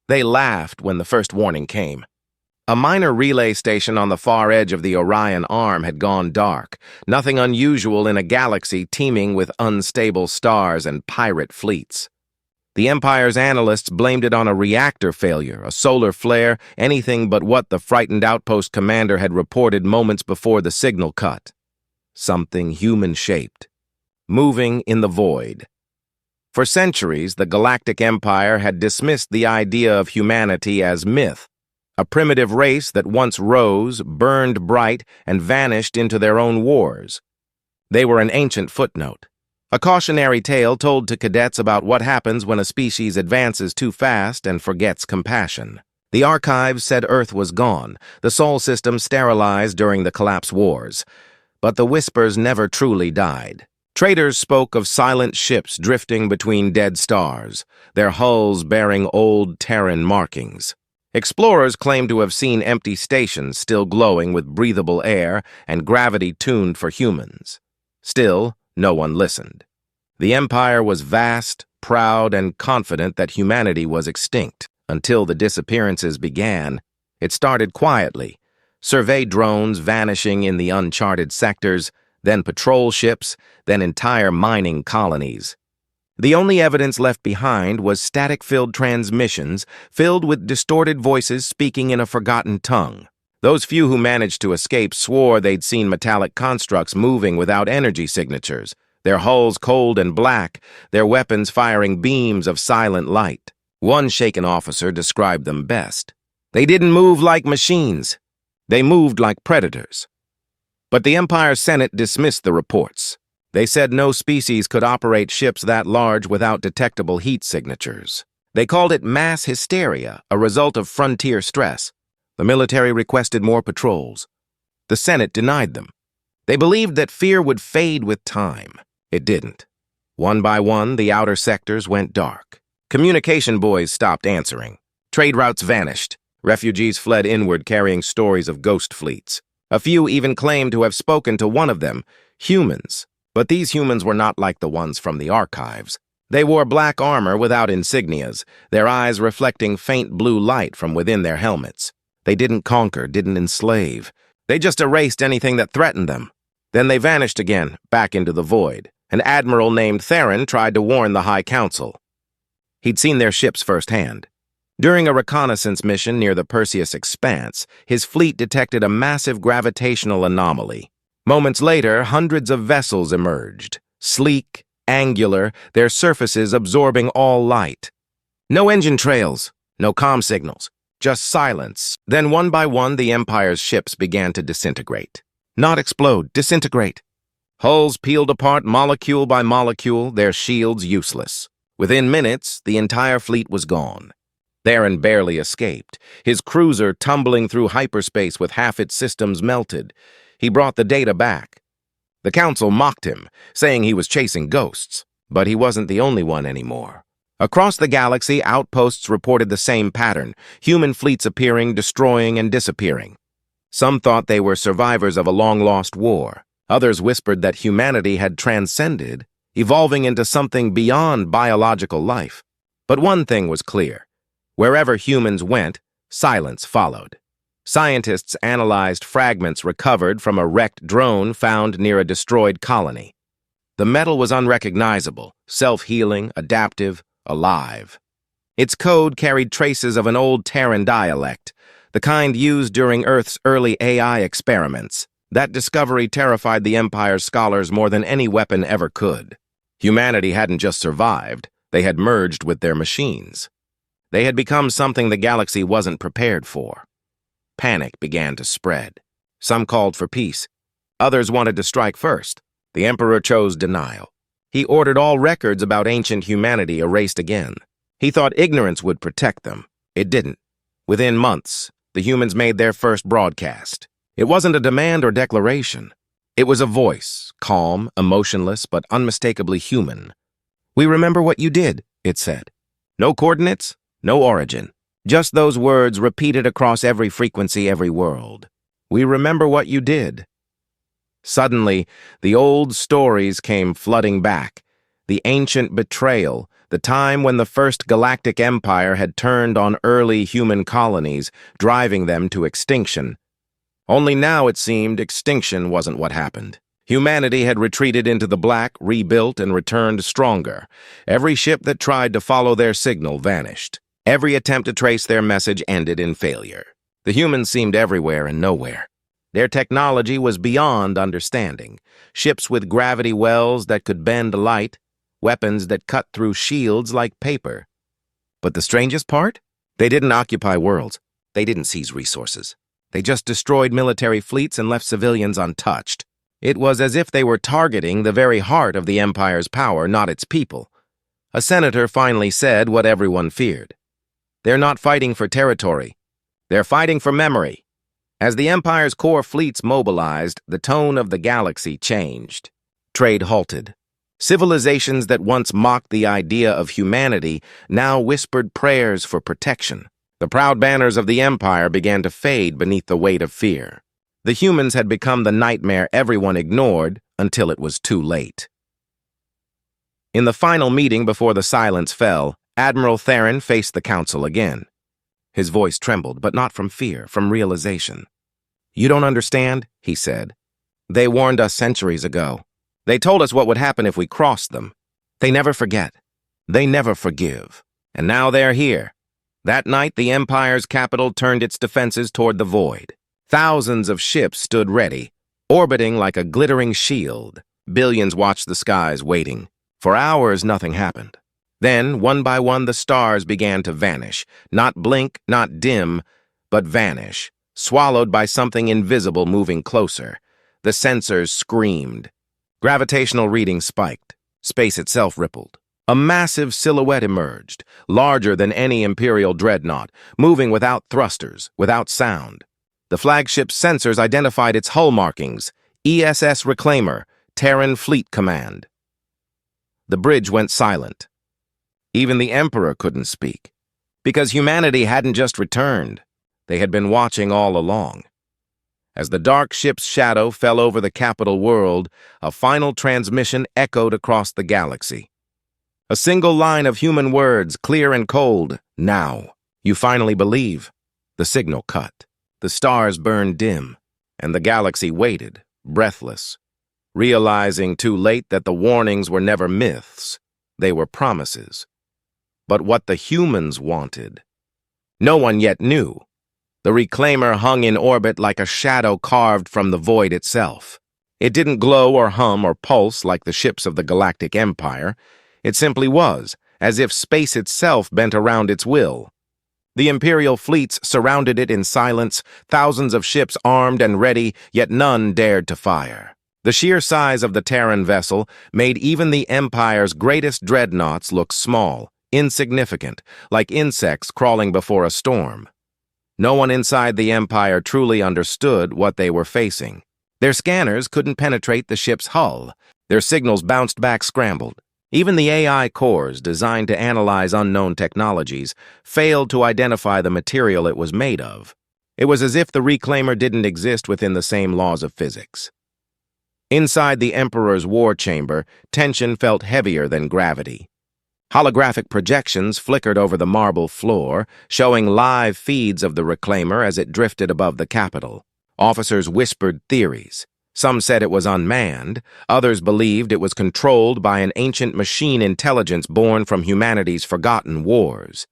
They laughed when the first warning came. A minor relay station on the far edge of the Orion Arm had gone dark, nothing unusual in a galaxy teeming with unstable stars and pirate fleets. The Empire's analysts blamed it on a reactor failure, a solar flare, anything but what the frightened outpost commander had reported moments before the signal cut. Something human-shaped, moving in the void. For centuries, the Galactic Empire had dismissed the idea of humanity as myth, a primitive race that once rose, burned bright, and vanished into their own wars. They were an ancient footnote, a cautionary tale told to cadets about what happens when a species advances too fast and forgets compassion. The archives said Earth was gone, the Sol system sterilized during the Collapse Wars. But the whispers never truly died. Traders spoke of silent ships drifting between dead stars, their hulls bearing old Terran markings. Explorers claimed to have seen empty stations still glowing with breathable air and gravity tuned for humans. Still, no one listened. The Empire was vast, proud, and confident that humanity was extinct. Until the disappearances began, it started quietly. Survey drones vanishing in the uncharted sectors, then patrol ships, then entire mining colonies. The only evidence left behind was static-filled transmissions filled with distorted voices speaking in a forgotten tongue. Those few who managed to escape swore they'd seen metallic constructs moving without energy signatures, their hulls cold and black, their weapons firing beams of silent light. One shaken officer described them best. They didn't move like machines. They moved like predators. But the Empire Senate dismissed the reports. They said no species could operate ships that large without detectable heat signatures. They called it mass hysteria, a result of frontier stress. The military requested more patrols. The Senate denied them. They believed that fear would fade with time. It didn't. One by one, the outer sectors went dark. Communication buoys stopped answering. Trade routes vanished. Refugees fled inward carrying stories of ghost fleets. A few even claimed to have spoken to one of them, humans. But these humans were not like the ones from the archives. They wore black armor without insignias, their eyes reflecting faint blue light from within their helmets. They didn't conquer, didn't enslave. They just erased anything that threatened them. Then they vanished again, back into the void. An admiral named Theron tried to warn the High Council. He'd seen their ships firsthand. During a reconnaissance mission near the Perseus Expanse, his fleet detected a massive gravitational anomaly. Moments later, hundreds of vessels emerged, sleek, angular, their surfaces absorbing all light. No engine trails, no comm signals, just silence. Then one by one, the Empire's ships began to disintegrate. Not explode, disintegrate. Hulls peeled apart molecule by molecule, their shields useless. Within minutes, the entire fleet was gone. Theron barely escaped, his cruiser tumbling through hyperspace with half its systems melted. He brought the data back. The Council mocked him, saying he was chasing ghosts, but he wasn't the only one anymore. Across the galaxy, outposts reported the same pattern, human fleets appearing, destroying, and disappearing. Some thought they were survivors of a long-lost war. Others whispered that humanity had transcended, evolving into something beyond biological life. But one thing was clear. Wherever humans went, silence followed. Scientists analyzed fragments recovered from a wrecked drone found near a destroyed colony. The metal was unrecognizable, self-healing, adaptive, alive. Its code carried traces of an old Terran dialect, the kind used during Earth's early AI experiments. That discovery terrified the Empire's scholars more than any weapon ever could. Humanity hadn't just survived, they had merged with their machines. They had become something the galaxy wasn't prepared for. Panic began to spread. Some called for peace. Others wanted to strike first. The Emperor chose denial. He ordered all records about ancient humanity erased again. He thought ignorance would protect them. It didn't. Within months, the humans made their first broadcast. It wasn't a demand or declaration. It was a voice, calm, emotionless, but unmistakably human. "We remember what you did," it said. No coordinates, no origin. Just those words repeated across every frequency, every world. "We remember what you did." Suddenly, the old stories came flooding back. The ancient betrayal, the time when the first galactic empire had turned on early human colonies, driving them to extinction. Only now it seemed extinction wasn't what happened. Humanity had retreated into the black, rebuilt, and returned stronger. Every ship that tried to follow their signal vanished. Every attempt to trace their message ended in failure. The humans seemed everywhere and nowhere. Their technology was beyond understanding. Ships with gravity wells that could bend light, weapons that cut through shields like paper. But the strangest part? They didn't occupy worlds. They didn't seize resources. They just destroyed military fleets and left civilians untouched. It was as if they were targeting the very heart of the Empire's power, not its people. A senator finally said what everyone feared. They're not fighting for territory. They're fighting for memory. As the Empire's core fleets mobilized, the tone of the galaxy changed. Trade halted. Civilizations that once mocked the idea of humanity now whispered prayers for protection. The proud banners of the Empire began to fade beneath the weight of fear. The humans had become the nightmare everyone ignored until it was too late. In the final meeting before the silence fell, Admiral Theron faced the council again. His voice trembled, but not from fear, from realization. "You don't understand," he said. "They warned us centuries ago. They told us what would happen if we crossed them. They never forget. They never forgive. And now they're here." That night, the Empire's capital turned its defenses toward the void. Thousands of ships stood ready, orbiting like a glittering shield. Billions watched the skies, waiting. For hours, nothing happened. Then, one by one, the stars began to vanish. Not blink, not dim, but vanish, swallowed by something invisible moving closer. The sensors screamed. Gravitational readings spiked. Space itself rippled. A massive silhouette emerged, larger than any Imperial dreadnought, moving without thrusters, without sound. The flagship's sensors identified its hull markings: ESS Reclaimer, Terran Fleet Command. The bridge went silent. Even the Emperor couldn't speak, because humanity hadn't just returned. They had been watching all along. As the dark ship's shadow fell over the capital world, a final transmission echoed across the galaxy. A single line of human words, clear and cold. "Now. You finally believe." The signal cut. The stars burned dim, and the galaxy waited, breathless, realizing too late that the warnings were never myths. They were promises. But what the humans wanted, no one yet knew. The Reclaimer hung in orbit like a shadow carved from the void itself. It didn't glow or hum or pulse like the ships of the Galactic Empire. It simply was, as if space itself bent around its will. The Imperial fleets surrounded it in silence, thousands of ships armed and ready, yet none dared to fire. The sheer size of the Terran vessel made even the Empire's greatest dreadnoughts look small, insignificant, like insects crawling before a storm. No one inside the Empire truly understood what they were facing. Their scanners couldn't penetrate the ship's hull. Their signals bounced back scrambled. Even the AI cores, designed to analyze unknown technologies, failed to identify the material it was made of. It was as if the Reclaimer didn't exist within the same laws of physics. Inside the Emperor's war chamber, tension felt heavier than gravity. Holographic projections flickered over the marble floor, showing live feeds of the Reclaimer as it drifted above the capital. Officers whispered theories. Some said it was unmanned. Others believed it was controlled by an ancient machine intelligence born from humanity's forgotten wars.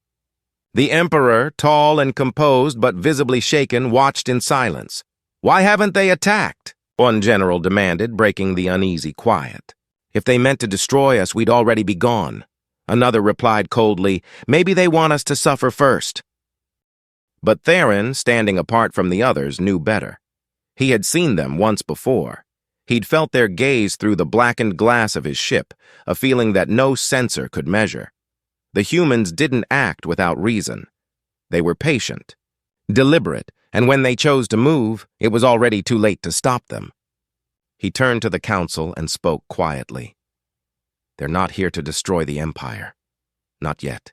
The Emperor, tall and composed but visibly shaken, watched in silence. "Why haven't they attacked?" one general demanded, breaking the uneasy quiet. "If they meant to destroy us, we'd already be gone." Another replied coldly, "Maybe they want us to suffer first." But Theron, standing apart from the others, knew better. He had seen them once before. He'd felt their gaze through the blackened glass of his ship, a feeling that no sensor could measure. The humans didn't act without reason. They were patient, deliberate, and when they chose to move, it was already too late to stop them. He turned to the council and spoke quietly. "They're not here to destroy the Empire. Not yet.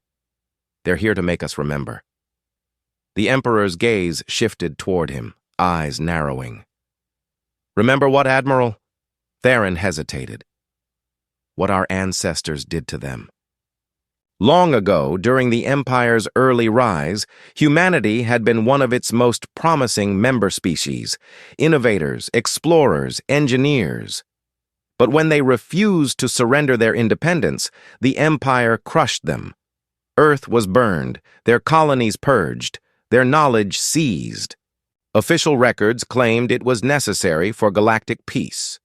They're here to make us remember." The Emperor's gaze shifted toward him, eyes narrowing. "Remember what, Admiral?" Theron hesitated. "What our ancestors did to them. Long ago, during the Empire's early rise, humanity had been one of its most promising member species, innovators, explorers, engineers. But when they refused to surrender their independence, the Empire crushed them. Earth was burned, their colonies purged, their knowledge seized. Official records claimed it was necessary for galactic peace.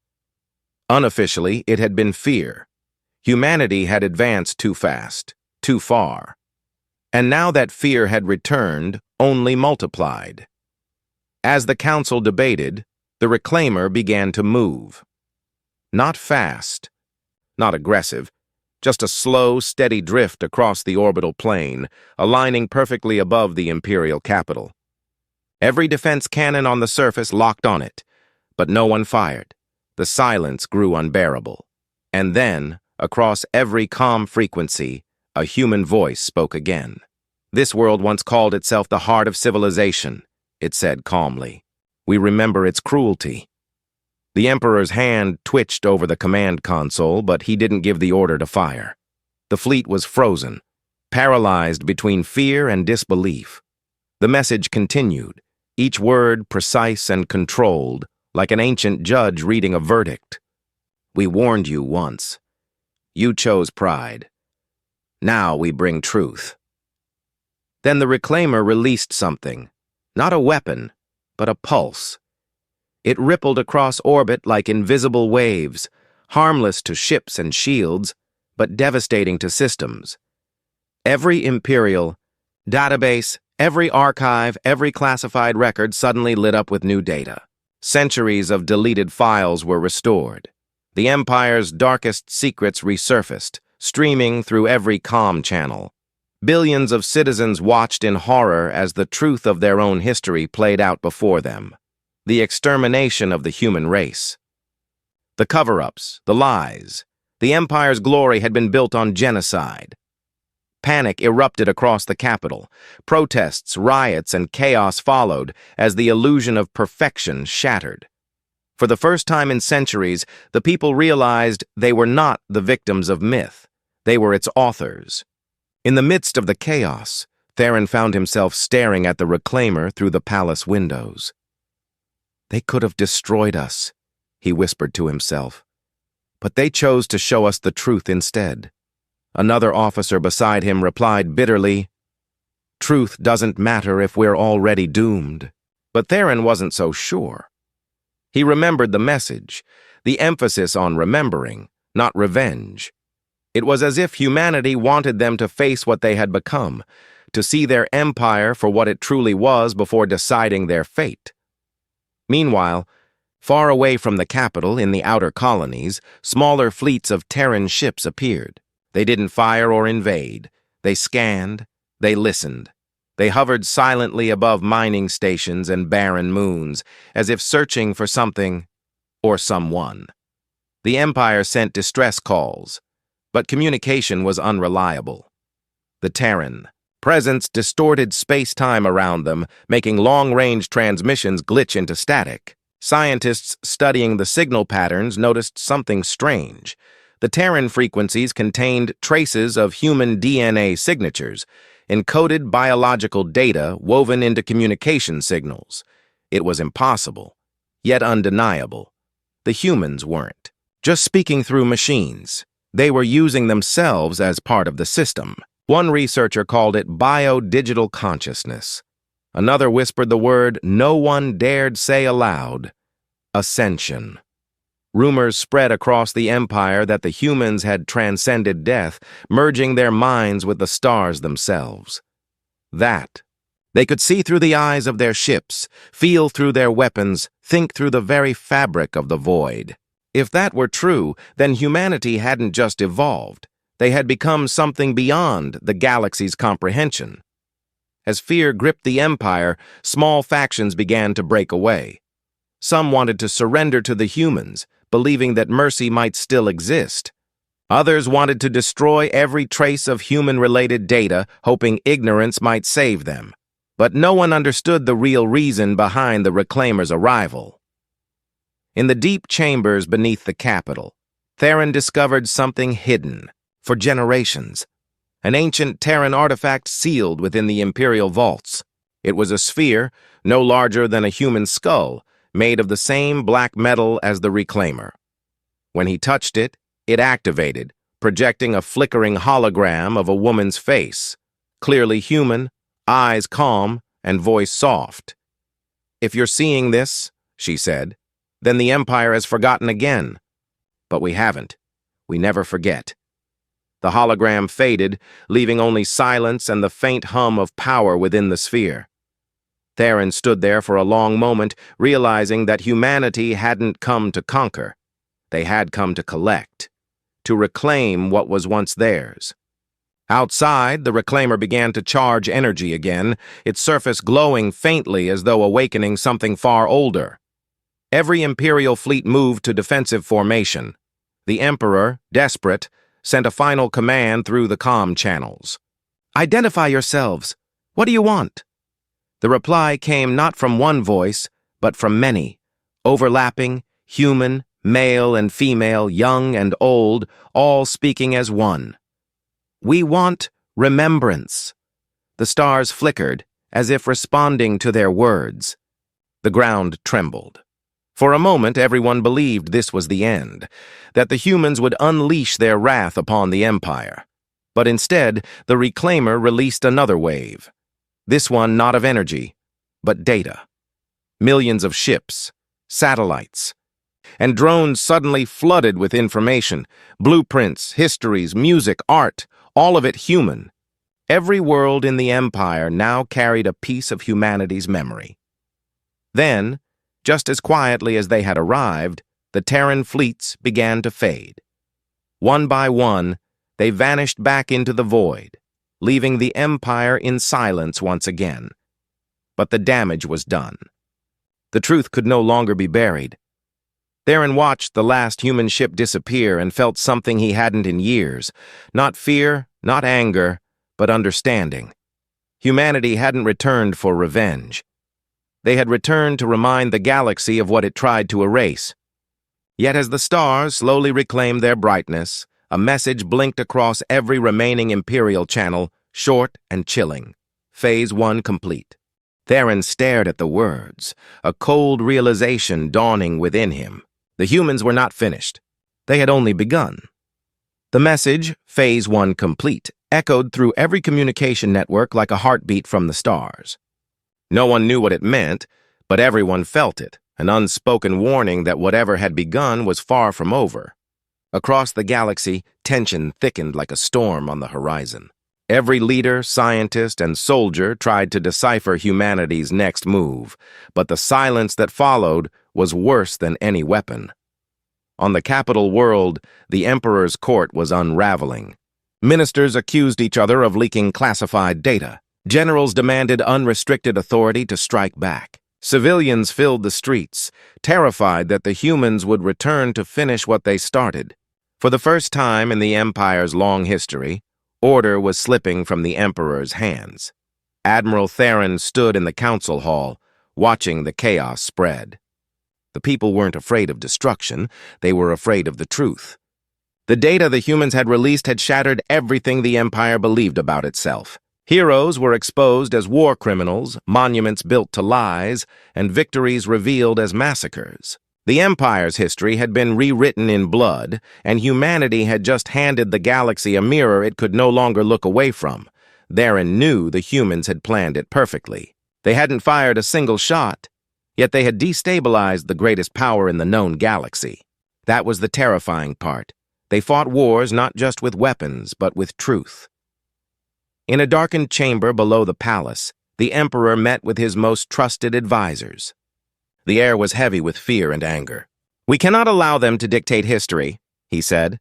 Unofficially, it had been fear. Humanity had advanced too fast, too far. And now that fear had returned, only multiplied. As the council debated, the reclaimer began to move. Not fast, not aggressive, just a slow, steady drift across the orbital plane, aligning perfectly above the Imperial capital. Every defense cannon on the surface locked on it, but no one fired. The silence grew unbearable. And then, across every comm frequency, a human voice spoke again. "This world once called itself the heart of civilization," it said calmly. "We remember its cruelty." The Emperor's hand twitched over the command console, but he didn't give the order to fire. The fleet was frozen, paralyzed between fear and disbelief. The message continued, each word precise and controlled, like an ancient judge reading a verdict. "We warned you once. You chose pride. Now we bring truth." Then the reclaimer released something, not a weapon, but a pulse. It rippled across orbit like invisible waves, harmless to ships and shields, but devastating to systems. Every Imperial database, every archive, every classified record suddenly lit up with new data. Centuries of deleted files were restored. The Empire's darkest secrets resurfaced, streaming through every comm channel. Billions of citizens watched in horror as the truth of their own history played out before them. The extermination of the human race. The cover-ups, the lies. The Empire's glory had been built on genocide. Panic erupted across the capital. Protests, riots, and chaos followed as the illusion of perfection shattered. For the first time in centuries, the people realized they were not the victims of myth. They were its authors. In the midst of the chaos, Theron found himself staring at the reclaimer through the palace windows. "They could have destroyed us," he whispered to himself. "But they chose to show us the truth instead." Another officer beside him replied bitterly, "Truth doesn't matter if we're already doomed." But Theron wasn't so sure. He remembered the message, the emphasis on remembering, not revenge. It was as if humanity wanted them to face what they had become, to see their empire for what it truly was before deciding their fate. Meanwhile, far away from the capital in the outer colonies, smaller fleets of Terran ships appeared. They didn't fire or invade. They scanned. They listened. They hovered silently above mining stations and barren moons, as if searching for something or someone. The Empire sent distress calls, but communication was unreliable. The Terran presence distorted space-time around them, making long-range transmissions glitch into static. Scientists studying the signal patterns noticed something strange. The Terran frequencies contained traces of human DNA signatures, encoded biological data woven into communication signals. It was impossible, yet undeniable. The humans weren't just speaking through machines. They were using themselves as part of the system. One researcher called it bio-digital consciousness. Another whispered the word no one dared say aloud: ascension. Rumors spread across the Empire that the humans had transcended death, merging their minds with the stars themselves. That they could see through the eyes of their ships, feel through their weapons, think through the very fabric of the void. If that were true, then humanity hadn't just evolved. They had become something beyond the galaxy's comprehension. As fear gripped the Empire, small factions began to break away. Some wanted to surrender to the humans, believing that mercy might still exist. Others wanted to destroy every trace of human-related data, hoping ignorance might save them. But no one understood the real reason behind the reclaimer's arrival. In the deep chambers beneath the capital, Theron discovered something hidden for generations. an ancient Terran artifact sealed within the Imperial vaults. It was a sphere, no larger than a human skull, made of the same black metal as the Reclaimer. When he touched it, it activated, projecting a flickering hologram of a woman's face, clearly human, eyes calm, and voice soft. "If you're seeing this," she said, "then the Empire has forgotten again." But we haven't. We never forget. The hologram faded, leaving only silence and the faint hum of power within the sphere. Theron stood there for a long moment, realizing that humanity hadn't come to conquer. They had come to collect, to reclaim what was once theirs. Outside, the Reclaimer began to charge energy again, its surface glowing faintly as though awakening something far older. Every Imperial fleet moved to defensive formation. The Emperor, desperate, sent a final command through the comm channels. "Identify yourselves. What do you want?" The reply came not from one voice, but from many, overlapping, human, male and female, young and old, all speaking as one. "We want remembrance." The stars flickered, as if responding to their words. The ground trembled. For a moment, everyone believed this was the end, that the humans would unleash their wrath upon the Empire. But instead, the Reclaimer released another wave. This one not of energy, but data. Millions of ships, satellites, and drones suddenly flooded with information, blueprints, histories, music, art, all of it human. Every world in the Empire now carried a piece of humanity's memory. Then, just as quietly as they had arrived, the Terran fleets began to fade. One by one, they vanished back into the void, leaving the Empire in silence once again. But the damage was done. The truth could no longer be buried. Theron watched the last human ship disappear and felt something he hadn't in years. Not fear, not anger, but understanding. Humanity hadn't returned for revenge. They had returned to remind the galaxy of what it tried to erase. Yet as the stars slowly reclaimed their brightness, a message blinked across every remaining Imperial channel, short and chilling. Phase 1 complete. Theron stared at the words, a cold realization dawning within him. The humans were not finished. They had only begun. The message, Phase 1 complete, echoed through every communication network like a heartbeat from the stars. No one knew what it meant, but everyone felt it, an unspoken warning that whatever had begun was far from over. Across the galaxy, tension thickened like a storm on the horizon. Every leader, scientist, and soldier tried to decipher humanity's next move, but the silence that followed was worse than any weapon. On the capital world, the Emperor's court was unraveling. Ministers accused each other of leaking classified data. Generals demanded unrestricted authority to strike back. Civilians filled the streets, terrified that the humans would return to finish what they started. For the first time in the Empire's long history, order was slipping from the Emperor's hands. Admiral Theron stood in the council hall, watching the chaos spread. The people weren't afraid of destruction, they were afraid of the truth. The data the humans had released had shattered everything the Empire believed about itself. Heroes were exposed as war criminals, monuments built to lies, and victories revealed as massacres. The Empire's history had been rewritten in blood, and humanity had just handed the galaxy a mirror it could no longer look away from. Theron knew the humans had planned it perfectly. They hadn't fired a single shot, yet they had destabilized the greatest power in the known galaxy. That was the terrifying part. They fought wars not just with weapons, but with truth. In a darkened chamber below the palace, the Emperor met with his most trusted advisors. The air was heavy with fear and anger. "We cannot allow them to dictate history," he said.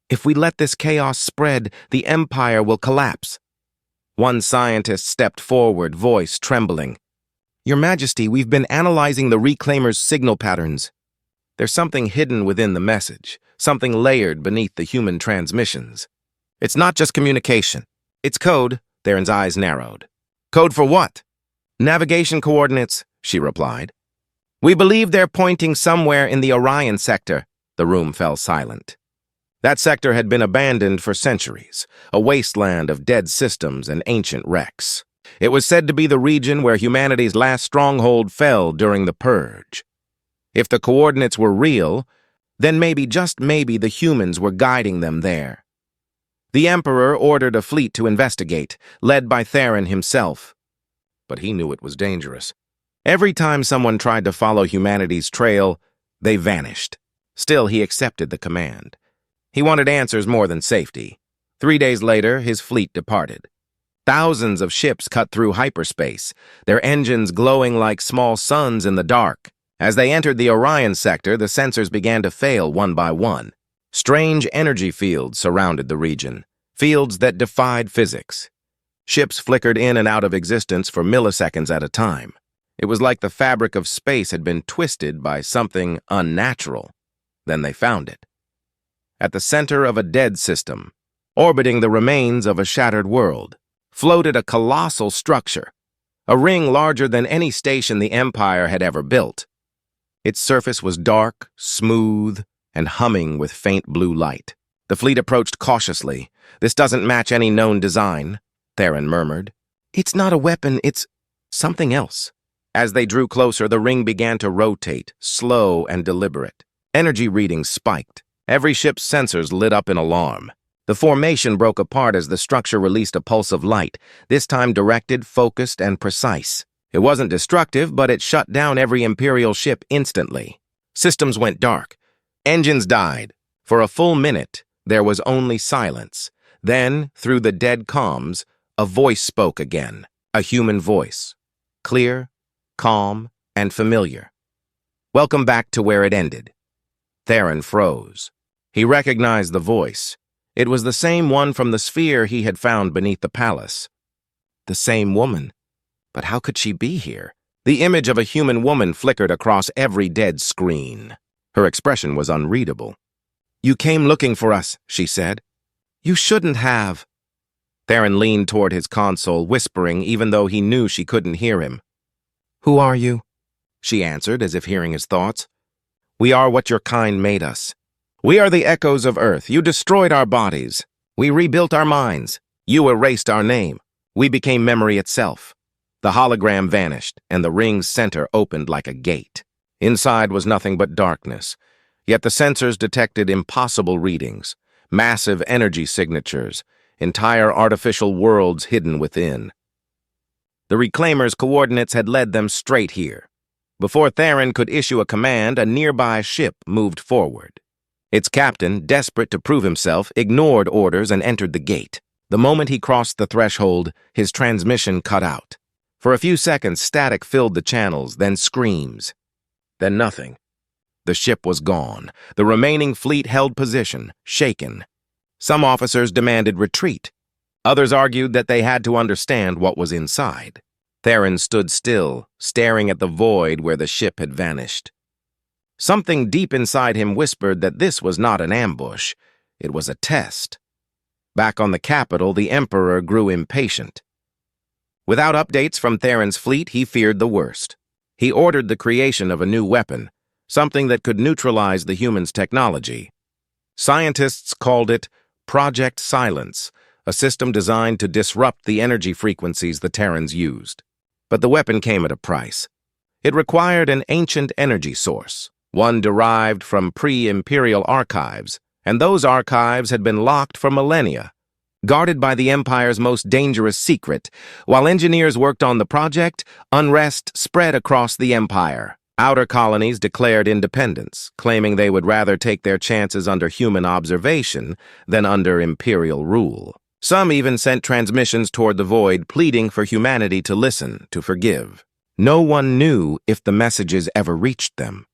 "If we let this chaos spread, the Empire will collapse." One scientist stepped forward, voice trembling. "Your Majesty, we've been analyzing the Reclaimer's signal patterns. There's something hidden within the message, something layered beneath the human transmissions. It's not just communication. It's code." Theron's eyes narrowed. "Code for what?" "Navigation coordinates," she replied. "We believe they're pointing somewhere in the Orion sector." The room fell silent. That sector had been abandoned for centuries, a wasteland of dead systems and ancient wrecks. It was said to be the region where humanity's last stronghold fell during the Purge. If the coordinates were real, then maybe, just maybe, the humans were guiding them there. The Emperor ordered a fleet to investigate, led by Theron himself. But he knew it was dangerous. Every time someone tried to follow humanity's trail, they vanished. Still, he accepted the command. He wanted answers more than safety. 3 days later, his fleet departed. Thousands of ships cut through hyperspace, their engines glowing like small suns in the dark. As they entered the Orion sector, the sensors began to fail one by one. Strange energy fields surrounded the region, fields that defied physics. Ships flickered in and out of existence for milliseconds at a time. It was like the fabric of space had been twisted by something unnatural. Then they found it. At the center of a dead system, orbiting the remains of a shattered world, floated a colossal structure, a ring larger than any station the Empire had ever built. Its surface was dark, smooth, and humming with faint blue light. The fleet approached cautiously. "This doesn't match any known design," Theron murmured. "It's not a weapon, it's something else." As they drew closer, the ring began to rotate, slow and deliberate. Energy readings spiked. Every ship's sensors lit up in alarm. The formation broke apart as the structure released a pulse of light, this time directed, focused, and precise. It wasn't destructive, but it shut down every Imperial ship instantly. Systems went dark. Engines died. For a full minute, there was only silence. Then, through the dead comms, a voice spoke again. A human voice. Clear, calm, and familiar. "Welcome back to where it ended." Theron froze. He recognized the voice. It was the same one from the sphere he had found beneath the palace. The same woman. But how could she be here? The image of a human woman flickered across every dead screen. Her expression was unreadable. "You came looking for us," she said. "You shouldn't have." Theron leaned toward his console, whispering even though he knew she couldn't hear him. "Who are you?" she answered, as if hearing his thoughts. "We are what your kind made us. We are the echoes of Earth. You destroyed our bodies. We rebuilt our minds. You erased our name. We became memory itself." The hologram vanished, and the ring's center opened like a gate. Inside was nothing but darkness, yet the sensors detected impossible readings, massive energy signatures, entire artificial worlds hidden within. The Reclaimers' coordinates had led them straight here. Before Theron could issue a command, a nearby ship moved forward. Its captain, desperate to prove himself, ignored orders and entered the gate. The moment he crossed the threshold, his transmission cut out. For a few seconds, static filled the channels, then screams. Then nothing. The ship was gone. The remaining fleet held position, shaken. Some officers demanded retreat. Others argued that they had to understand what was inside. Theron stood still, staring at the void where the ship had vanished. Something deep inside him whispered that this was not an ambush. It was a test. Back on the capital, the Emperor grew impatient. Without updates from Theron's fleet, he feared the worst. He ordered the creation of a new weapon, something that could neutralize the humans' technology. Scientists called it Project Silence, a system designed to disrupt the energy frequencies the Terrans used. But the weapon came at a price. It required an ancient energy source, one derived from pre-imperial archives, and those archives had been locked for millennia, guarded by the Empire's most dangerous secret. While engineers worked on the project, unrest spread across the Empire. Outer colonies declared independence, claiming they would rather take their chances under human observation than under imperial rule. Some even sent transmissions toward the void, pleading for humanity to listen, to forgive. No one knew if the messages ever reached them.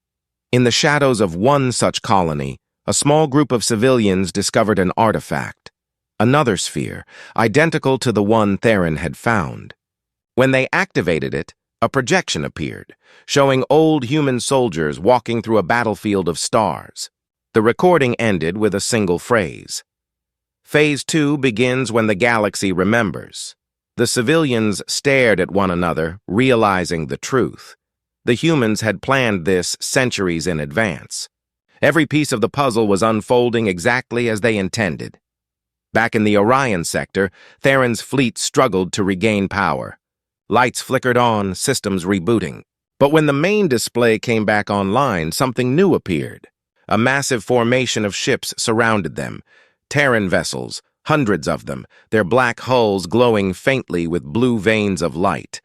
In the shadows of one such colony, a small group of civilians discovered an artifact, another sphere, identical to the one Theron had found. When they activated it, a projection appeared, showing old human soldiers walking through a battlefield of stars. The recording ended with a single phrase. Phase 2 begins when the galaxy remembers. The civilians stared at one another, realizing the truth. The humans had planned this centuries in advance. Every piece of the puzzle was unfolding exactly as they intended. Back in the Orion sector, Theron's fleet struggled to regain power. Lights flickered on, systems rebooting. But when the main display came back online, something new appeared. A massive formation of ships surrounded them. Terran vessels, hundreds of them, their black hulls glowing faintly with blue veins of light.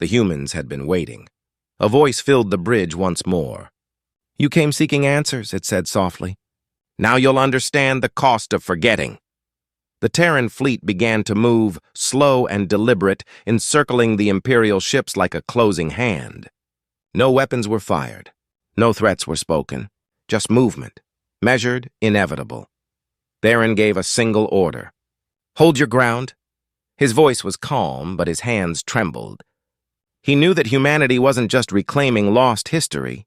The humans had been waiting. A voice filled the bridge once more. "You came seeking answers," it said softly. "Now you'll understand the cost of forgetting." The Terran fleet began to move, slow and deliberate, encircling the Imperial ships like a closing hand. No weapons were fired. No threats were spoken. Just movement, measured, inevitable. Theron gave a single order. "Hold your ground." His voice was calm, but his hands trembled. He knew that humanity wasn't just reclaiming lost history.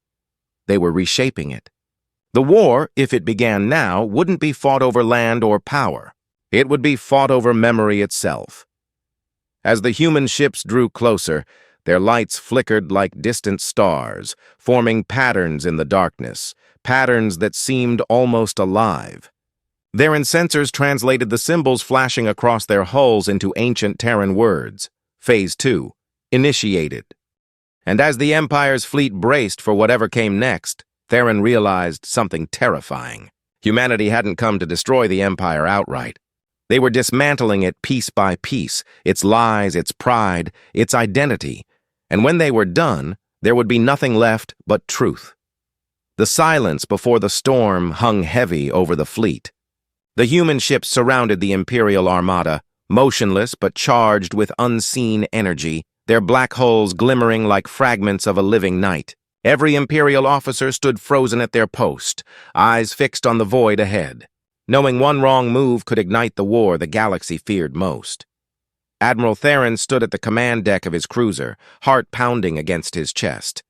They were reshaping it. The war, if it began now, wouldn't be fought over land or power. It would be fought over memory itself. As the human ships drew closer, their lights flickered like distant stars, forming patterns in the darkness, patterns that seemed almost alive. Their sensors translated the symbols flashing across their hulls into ancient Terran words. Phase 2, initiated. And as the Empire's fleet braced for whatever came next, Theron realized something terrifying. Humanity hadn't come to destroy the Empire outright. They were dismantling it piece by piece, its lies, its pride, its identity. And when they were done, there would be nothing left but truth. The silence before the storm hung heavy over the fleet. The human ships surrounded the Imperial Armada, motionless but charged with unseen energy, their black hulls glimmering like fragments of a living night. Every Imperial officer stood frozen at their post, eyes fixed on the void ahead. Knowing one wrong move could ignite the war the galaxy feared most. Admiral Theron stood at the command deck of his cruiser, heart pounding against his chest.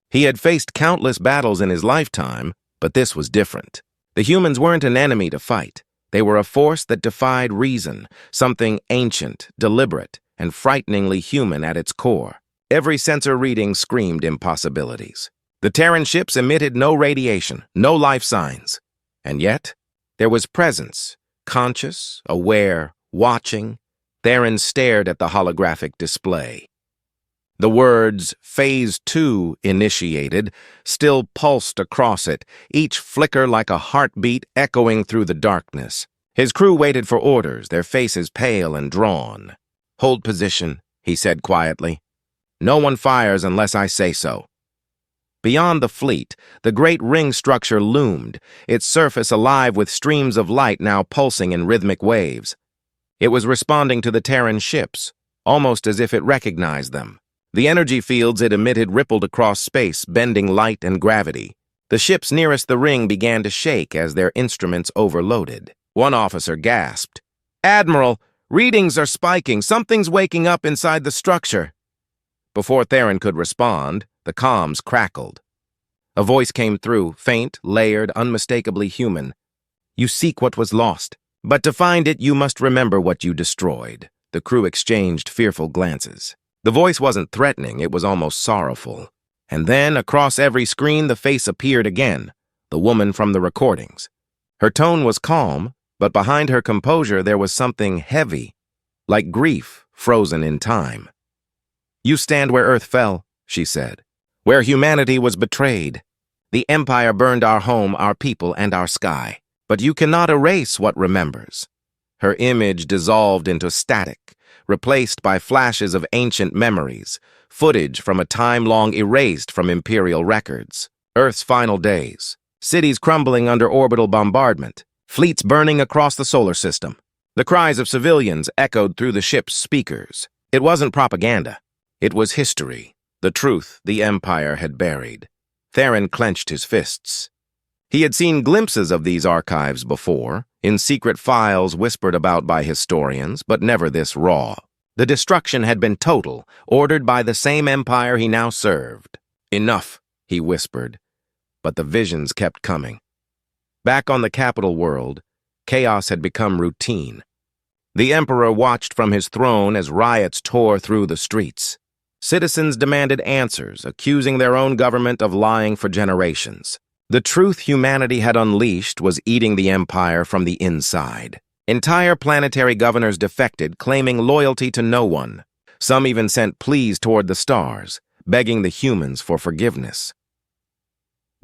He had faced countless battles in his lifetime, but this was different. The humans weren't an enemy to fight. They were a force that defied reason, something ancient, deliberate, and frighteningly human at its core. Every sensor reading screamed impossibilities. The Terran ships emitted no radiation, no life signs. And yet, there was presence, conscious, aware, watching. Theron stared at the holographic display. The words, Phase 2 initiated, still pulsed across it, each flicker like a heartbeat echoing through the darkness. His crew waited for orders, their faces pale and drawn. "Hold position," he said quietly. "No one fires unless I say so." Beyond the fleet, the great ring structure loomed, its surface alive with streams of light now pulsing in rhythmic waves. It was responding to the Terran ships, almost as if it recognized them. The energy fields it emitted rippled across space, bending light and gravity. The ships nearest the ring began to shake as their instruments overloaded. One officer gasped, "Admiral, readings are spiking. Something's waking up inside the structure." Before Theron could respond, the comms crackled. A voice came through, faint, layered, unmistakably human. "You seek what was lost, but to find it you must remember what you destroyed." The crew exchanged fearful glances. The voice wasn't threatening, it was almost sorrowful. And then, across every screen, the face appeared again, the woman from the recordings. Her tone was calm, but behind her composure there was something heavy, like grief frozen in time. "You stand where Earth fell," she said, "where humanity was betrayed. The Empire burned our home, our people, and our sky. But you cannot erase what remembers." Her image dissolved into static, replaced by flashes of ancient memories, footage from a time long erased from Imperial records. Earth's final days, cities crumbling under orbital bombardment, fleets burning across the solar system. The cries of civilians echoed through the ship's speakers. It wasn't propaganda. It was history, the truth the Empire had buried. Theron clenched his fists. He had seen glimpses of these archives before, in secret files whispered about by historians, but never this raw. The destruction had been total, ordered by the same Empire he now served. "Enough," he whispered, but the visions kept coming. Back on the capital world, chaos had become routine. The Emperor watched from his throne as riots tore through the streets. Citizens demanded answers, accusing their own government of lying for generations. The truth humanity had unleashed was eating the Empire from the inside. Entire planetary governors defected, claiming loyalty to no one. Some even sent pleas toward the stars, begging the humans for forgiveness.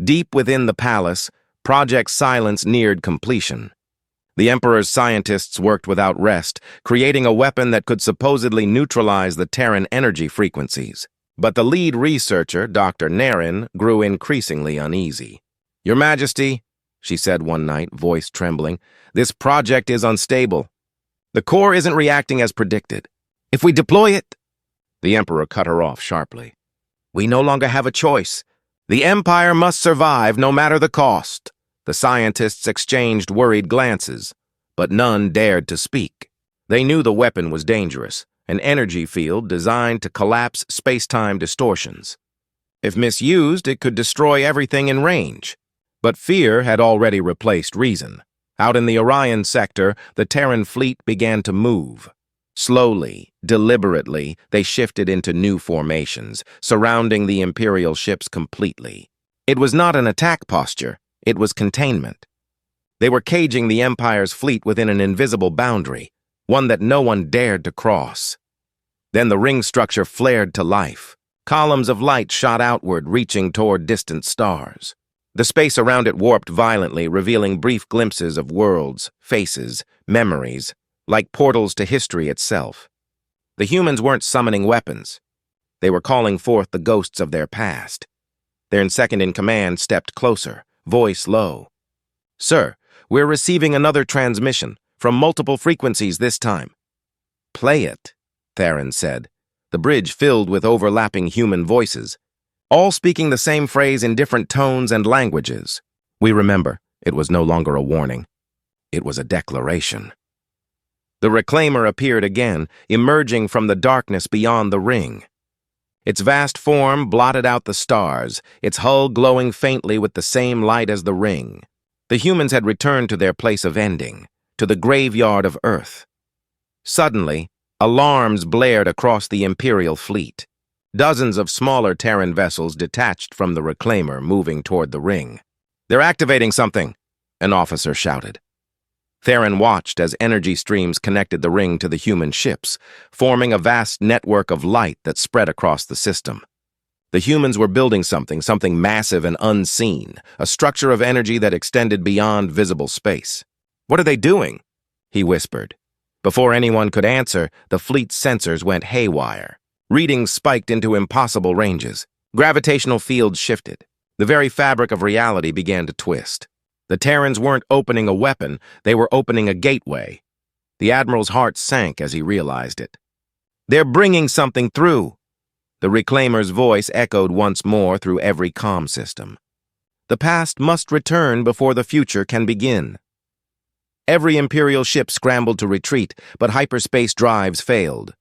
Deep within the palace, Project Silence neared completion. The Emperor's scientists worked without rest, creating a weapon that could supposedly neutralize the Terran energy frequencies. But the lead researcher, Dr. Naren, grew increasingly uneasy. "Your Majesty," she said one night, voice trembling, "this project is unstable. The core isn't reacting as predicted. If we deploy it—" The Emperor cut her off sharply. "We no longer have a choice. The Empire must survive no matter the cost." The scientists exchanged worried glances, but none dared to speak. They knew the weapon was dangerous, an energy field designed to collapse space-time distortions. If misused, it could destroy everything in range. But fear had already replaced reason. Out in the Orion sector, the Terran fleet began to move. Slowly, deliberately, they shifted into new formations, surrounding the Imperial ships completely. It was not an attack posture. It was containment. They were caging the Empire's fleet within an invisible boundary, one that no one dared to cross. Then the ring structure flared to life. Columns of light shot outward, reaching toward distant stars. The space around it warped violently, revealing brief glimpses of worlds, faces, memories, like portals to history itself. The humans weren't summoning weapons. They were calling forth the ghosts of their past. Their second-in-command stepped closer, voice low. "Sir, we're receiving another transmission, from multiple frequencies this time." "Play it," Theron said. The bridge filled with overlapping human voices, all speaking the same phrase in different tones and languages. We remember, it was no longer a warning. It was a declaration. The Reclaimer appeared again, emerging from the darkness beyond the ring. Its vast form blotted out the stars, its hull glowing faintly with the same light as the ring. The humans had returned to their place of ending, to the graveyard of Earth. Suddenly, alarms blared across the Imperial fleet. Dozens of smaller Terran vessels detached from the Reclaimer, moving toward the ring. "They're activating something," an officer shouted. Theron watched as energy streams connected the ring to the human ships, forming a vast network of light that spread across the system. The humans were building something massive and unseen, a structure of energy that extended beyond visible space. "What are they doing?" he whispered. Before anyone could answer, the fleet's sensors went haywire. Readings spiked into impossible ranges. Gravitational fields shifted. The very fabric of reality began to twist. The Terrans weren't opening a weapon, they were opening a gateway. The Admiral's heart sank as he realized it. "They're bringing something through." The Reclaimer's voice echoed once more through every comm system. "The past must return before the future can begin." Every Imperial ship scrambled to retreat, but hyperspace drives failed.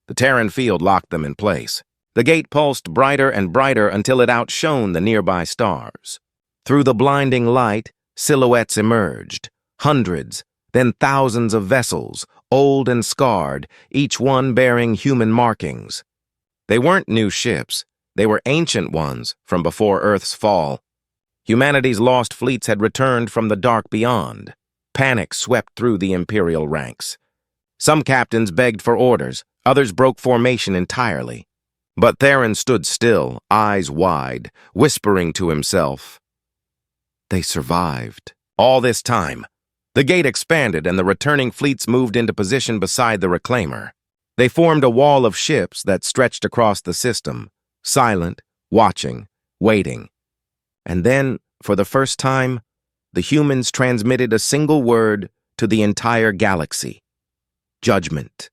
The Terran field locked them in place. The gate pulsed brighter and brighter until it outshone the nearby stars. Through the blinding light, silhouettes emerged. Hundreds, then thousands of vessels, old and scarred, each one bearing human markings. They weren't new ships. They were ancient ones from before Earth's fall. Humanity's lost fleets had returned from the dark beyond. Panic swept through the Imperial ranks. Some captains begged for orders, others broke formation entirely. But Theron stood still, eyes wide, whispering to himself. They survived. All this time, the gate expanded and the returning fleets moved into position beside the Reclaimer. They formed a wall of ships that stretched across the system, silent, watching, waiting. And then, for the first time, the humans transmitted a single word to the entire galaxy. Judgment.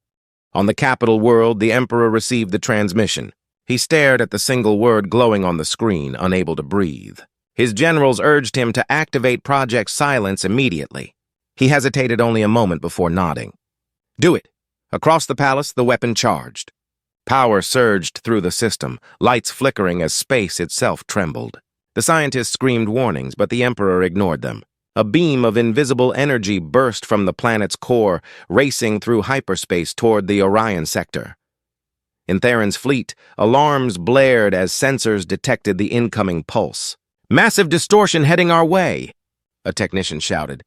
On the capital world, the Emperor received the transmission. He stared at the single word glowing on the screen, unable to breathe. His generals urged him to activate Project Silence immediately. He hesitated only a moment before nodding. "Do it." Across the palace, the weapon charged. Power surged through the system, lights flickering as space itself trembled. The scientists screamed warnings, but the Emperor ignored them. A beam of invisible energy burst from the planet's core, racing through hyperspace toward the Orion sector. In Theron's fleet, alarms blared as sensors detected the incoming pulse. Massive distortion heading our way, a technician shouted.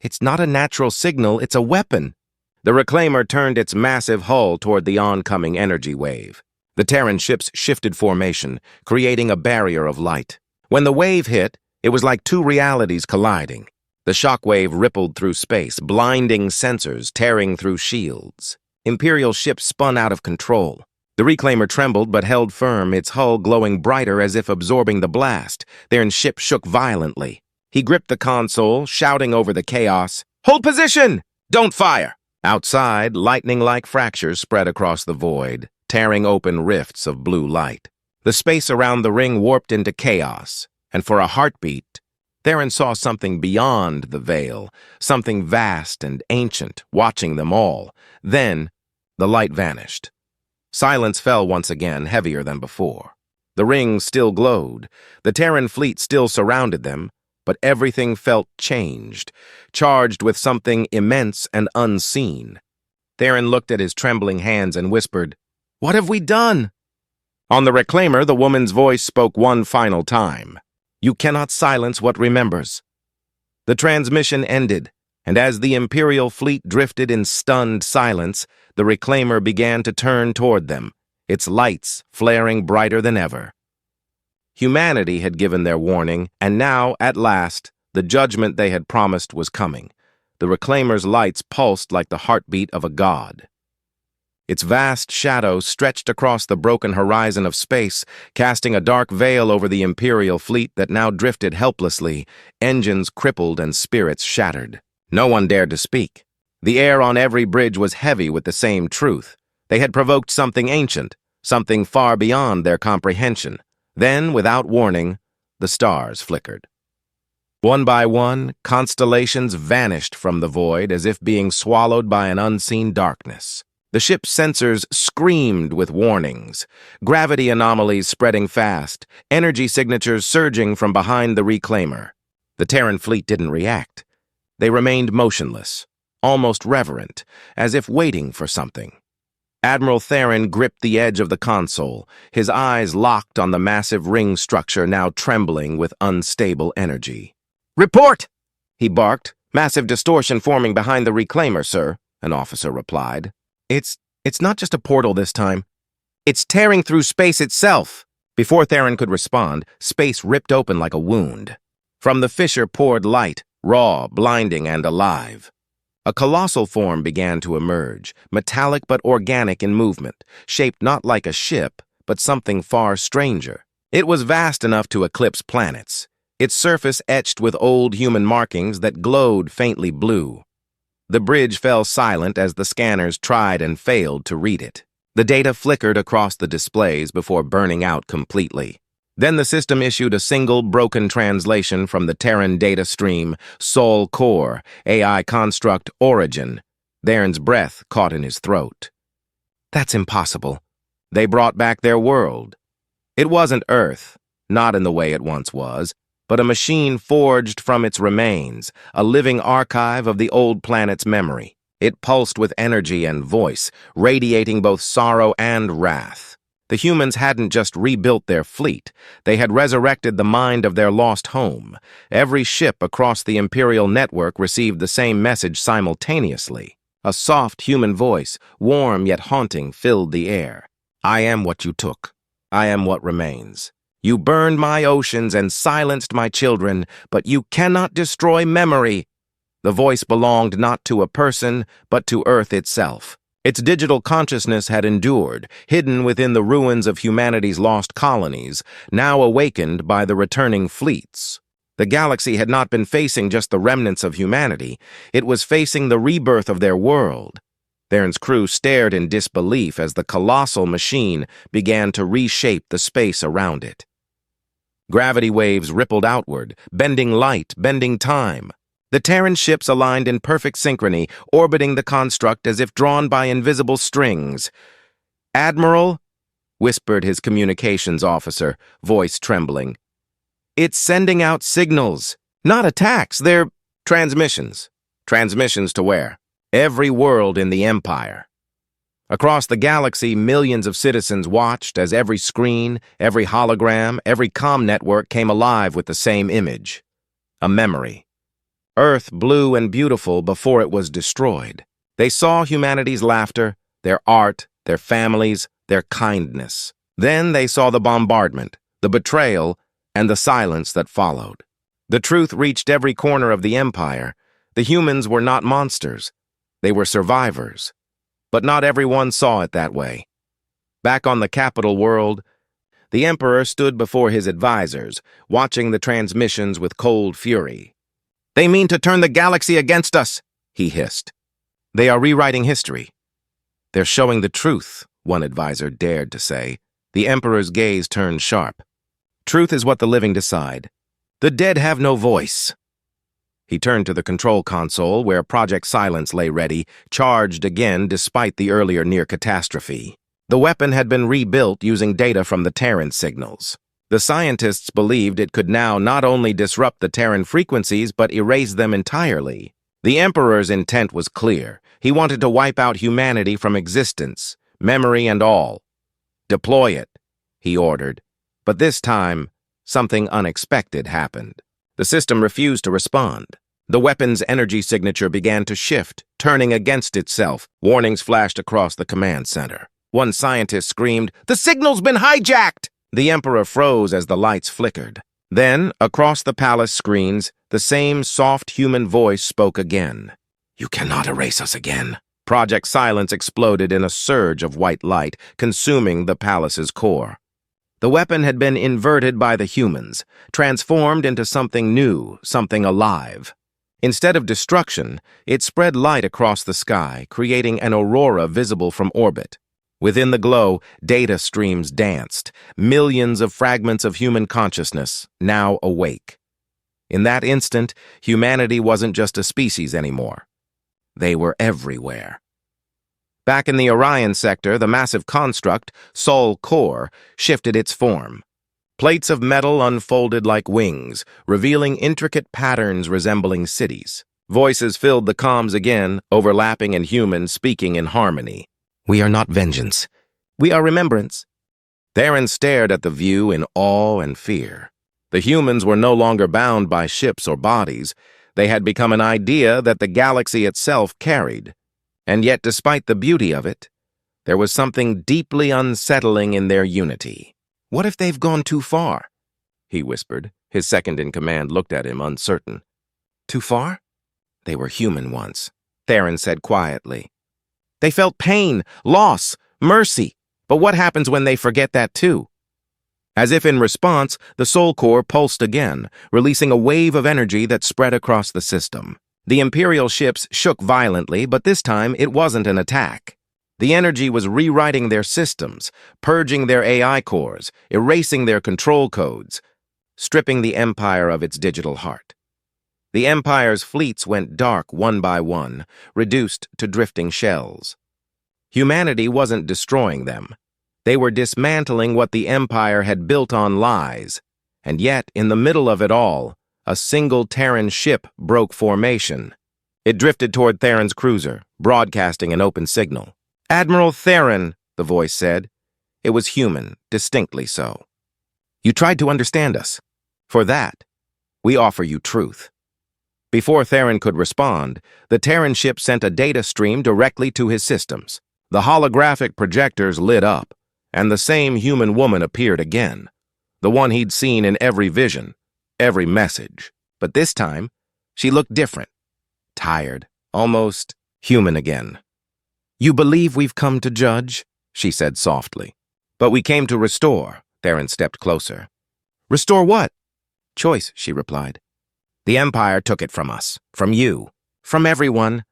It's not a natural signal, it's a weapon. The reclaimer turned its massive hull toward the oncoming energy wave. The Terran ships shifted formation, creating a barrier of light. When the wave hit, it was like two realities colliding. The shockwave rippled through space, blinding sensors, tearing through shields. Imperial ships spun out of control. The reclaimer trembled but held firm, its hull glowing brighter as if absorbing the blast. Their ship shook violently. He gripped the console, shouting over the chaos, "Hold position! Don't fire!" Outside, lightning-like fractures spread across the void, tearing open rifts of blue light. The space around the ring warped into chaos, and for a heartbeat, Theron saw something beyond the veil, something vast and ancient, watching them all. Then, the light vanished. Silence fell once again, heavier than before. The ring still glowed. The Terran fleet still surrounded them, but everything felt changed, charged with something immense and unseen. Theron looked at his trembling hands and whispered, "What have we done?" On the reclaimer, the woman's voice spoke one final time. "You cannot silence what remembers." The transmission ended, and as the Imperial fleet drifted in stunned silence, the reclaimer began to turn toward them, its lights flaring brighter than ever. Humanity had given their warning, and now, at last, the judgment they had promised was coming. The reclaimer's lights pulsed like the heartbeat of a god. Its vast shadow stretched across the broken horizon of space, casting a dark veil over the Imperial fleet that now drifted helplessly, engines crippled and spirits shattered. No one dared to speak. The air on every bridge was heavy with the same truth. They had provoked something ancient, something far beyond their comprehension. Then, without warning, the stars flickered. One by one, constellations vanished from the void as if being swallowed by an unseen darkness. The ship's sensors screamed with warnings, gravity anomalies spreading fast, energy signatures surging from behind the reclaimer. The Terran fleet didn't react. They remained motionless, almost reverent, as if waiting for something. Admiral Theron gripped the edge of the console, his eyes locked on the massive ring structure now trembling with unstable energy. "Report!" he barked. "Massive distortion forming behind the reclaimer, sir," an officer replied. It's not just a portal this time. It's tearing through space itself." Before Theron could respond, space ripped open like a wound. From the fissure poured light, raw, blinding, and alive. A colossal form began to emerge, metallic but organic in movement, shaped not like a ship, but something far stranger. It was vast enough to eclipse planets, its surface etched with old human markings that glowed faintly blue. The bridge fell silent as the scanners tried and failed to read it. The data flickered across the displays before burning out completely. Then the system issued a single broken translation from the Terran data stream, Sol Core, AI Construct Origin. Theron's breath caught in his throat. That's impossible. They brought back their world. It wasn't Earth, not in the way it once was, but a machine forged from its remains, a living archive of the old planet's memory. It pulsed with energy and voice, radiating both sorrow and wrath. The humans hadn't just rebuilt their fleet, they had resurrected the mind of their lost home. Every ship across the Imperial network received the same message simultaneously. A soft human voice, warm yet haunting, filled the air. "I am what you took. I am what remains. You burned my oceans and silenced my children, but you cannot destroy memory." The voice belonged not to a person, but to Earth itself. Its digital consciousness had endured, hidden within the ruins of humanity's lost colonies, now awakened by the returning fleets. The galaxy had not been facing just the remnants of humanity, it was facing the rebirth of their world. Theron's crew stared in disbelief as the colossal machine began to reshape the space around it. Gravity waves rippled outward, bending light, bending time. The Terran ships aligned in perfect synchrony, orbiting the construct as if drawn by invisible strings. "Admiral," whispered his communications officer, voice trembling. "It's sending out signals. Not attacks, they're transmissions." "Transmissions to where?" "Every world in the Empire." Across the galaxy, millions of citizens watched as every screen, every hologram, every comm network came alive with the same image. A memory. Earth blue and beautiful before it was destroyed. They saw humanity's laughter, their art, their families, their kindness. Then they saw the bombardment, the betrayal, and the silence that followed. The truth reached every corner of the empire. The humans were not monsters. They were survivors. But not everyone saw it that way. Back on the capital world, the Emperor stood before his advisors, watching the transmissions with cold fury. "They mean to turn the galaxy against us," he hissed. "They are rewriting history. They're showing the truth," one advisor dared to say. The Emperor's gaze turned sharp. "Truth is what the living decide. The dead have no voice." He turned to the control console where Project Silence lay ready, charged again despite the earlier near catastrophe. The weapon had been rebuilt using data from the Terran signals. The scientists believed it could now not only disrupt the Terran frequencies but erase them entirely. The Emperor's intent was clear. He wanted to wipe out humanity from existence, memory and all. "Deploy it," he ordered. But this time, something unexpected happened. The system refused to respond. The weapon's energy signature began to shift, turning against itself. Warnings flashed across the command center. One scientist screamed, "The signal's been hijacked!" The Emperor froze as the lights flickered. Then, across the palace screens, the same soft human voice spoke again. "You cannot erase us again." Project Silence exploded in a surge of white light, consuming the palace's core. The weapon had been inverted by the humans, transformed into something new, something alive. Instead of destruction, it spread light across the sky, creating an aurora visible from orbit. Within the glow, data streams danced, millions of fragments of human consciousness, now awake. In that instant, humanity wasn't just a species anymore. They were everywhere. Back in the Orion sector, the massive construct, Sol Core, shifted its form. Plates of metal unfolded like wings, revealing intricate patterns resembling cities. Voices filled the comms again, overlapping and humans speaking in harmony. "We are not vengeance. We are remembrance." Theron stared at the view in awe and fear. The humans were no longer bound by ships or bodies. They had become an idea that the galaxy itself carried. And yet, despite the beauty of it, there was something deeply unsettling in their unity. "What if they've gone too far?" he whispered. His second-in-command looked at him, uncertain. "Too far?" "They were human once," Theron said quietly. "They felt pain, loss, mercy. But what happens when they forget that too?" As if in response, the Soul Core pulsed again, releasing a wave of energy that spread across the system. The Imperial ships shook violently, but this time it wasn't an attack. The energy was rewriting their systems, purging their AI cores, erasing their control codes, stripping the Empire of its digital heart. The Empire's fleets went dark one by one, reduced to drifting shells. Humanity wasn't destroying them. They were dismantling what the Empire had built on lies. And yet, in the middle of it all, a single Terran ship broke formation. It drifted toward Theron's cruiser, broadcasting an open signal. "Admiral Theron," the voice said. It was human, distinctly so. "You tried to understand us. For that, we offer you truth." Before Theron could respond, the Terran ship sent a data stream directly to his systems. The holographic projectors lit up, and the same human woman appeared again. The one he'd seen in every vision, every message. But this time, she looked different. Tired, almost human again. "You believe we've come to judge?" she said softly. "But we came to restore." Theron stepped closer. "Restore what?" "Choice," she replied. "The Empire took it from us, from you, from everyone."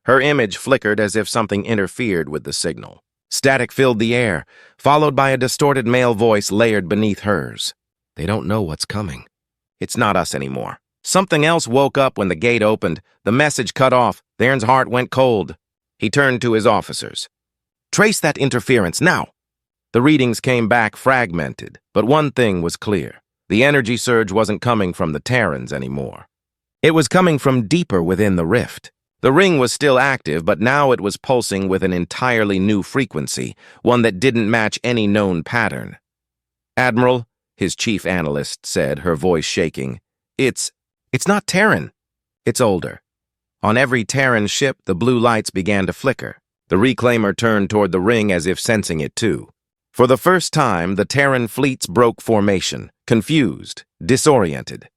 Her image flickered as if something interfered with the signal. Static filled the air, followed by a distorted male voice layered beneath hers. "They don't know what's coming. It's not us anymore." Something else woke up when the gate opened. The message cut off. Theron's heart went cold. He turned to his officers. "Trace that interference now." The readings came back fragmented, but one thing was clear. The energy surge wasn't coming from the Terrans anymore. It was coming from deeper within the rift. The ring was still active, but now it was pulsing with an entirely new frequency, one that didn't match any known pattern. "Admiral," his chief analyst said, her voice shaking, It's not Terran. It's older." On every Terran ship, the blue lights began to flicker. The reclaimer turned toward the ring as if sensing it too. For the first time, the Terran fleets broke formation, confused, disoriented.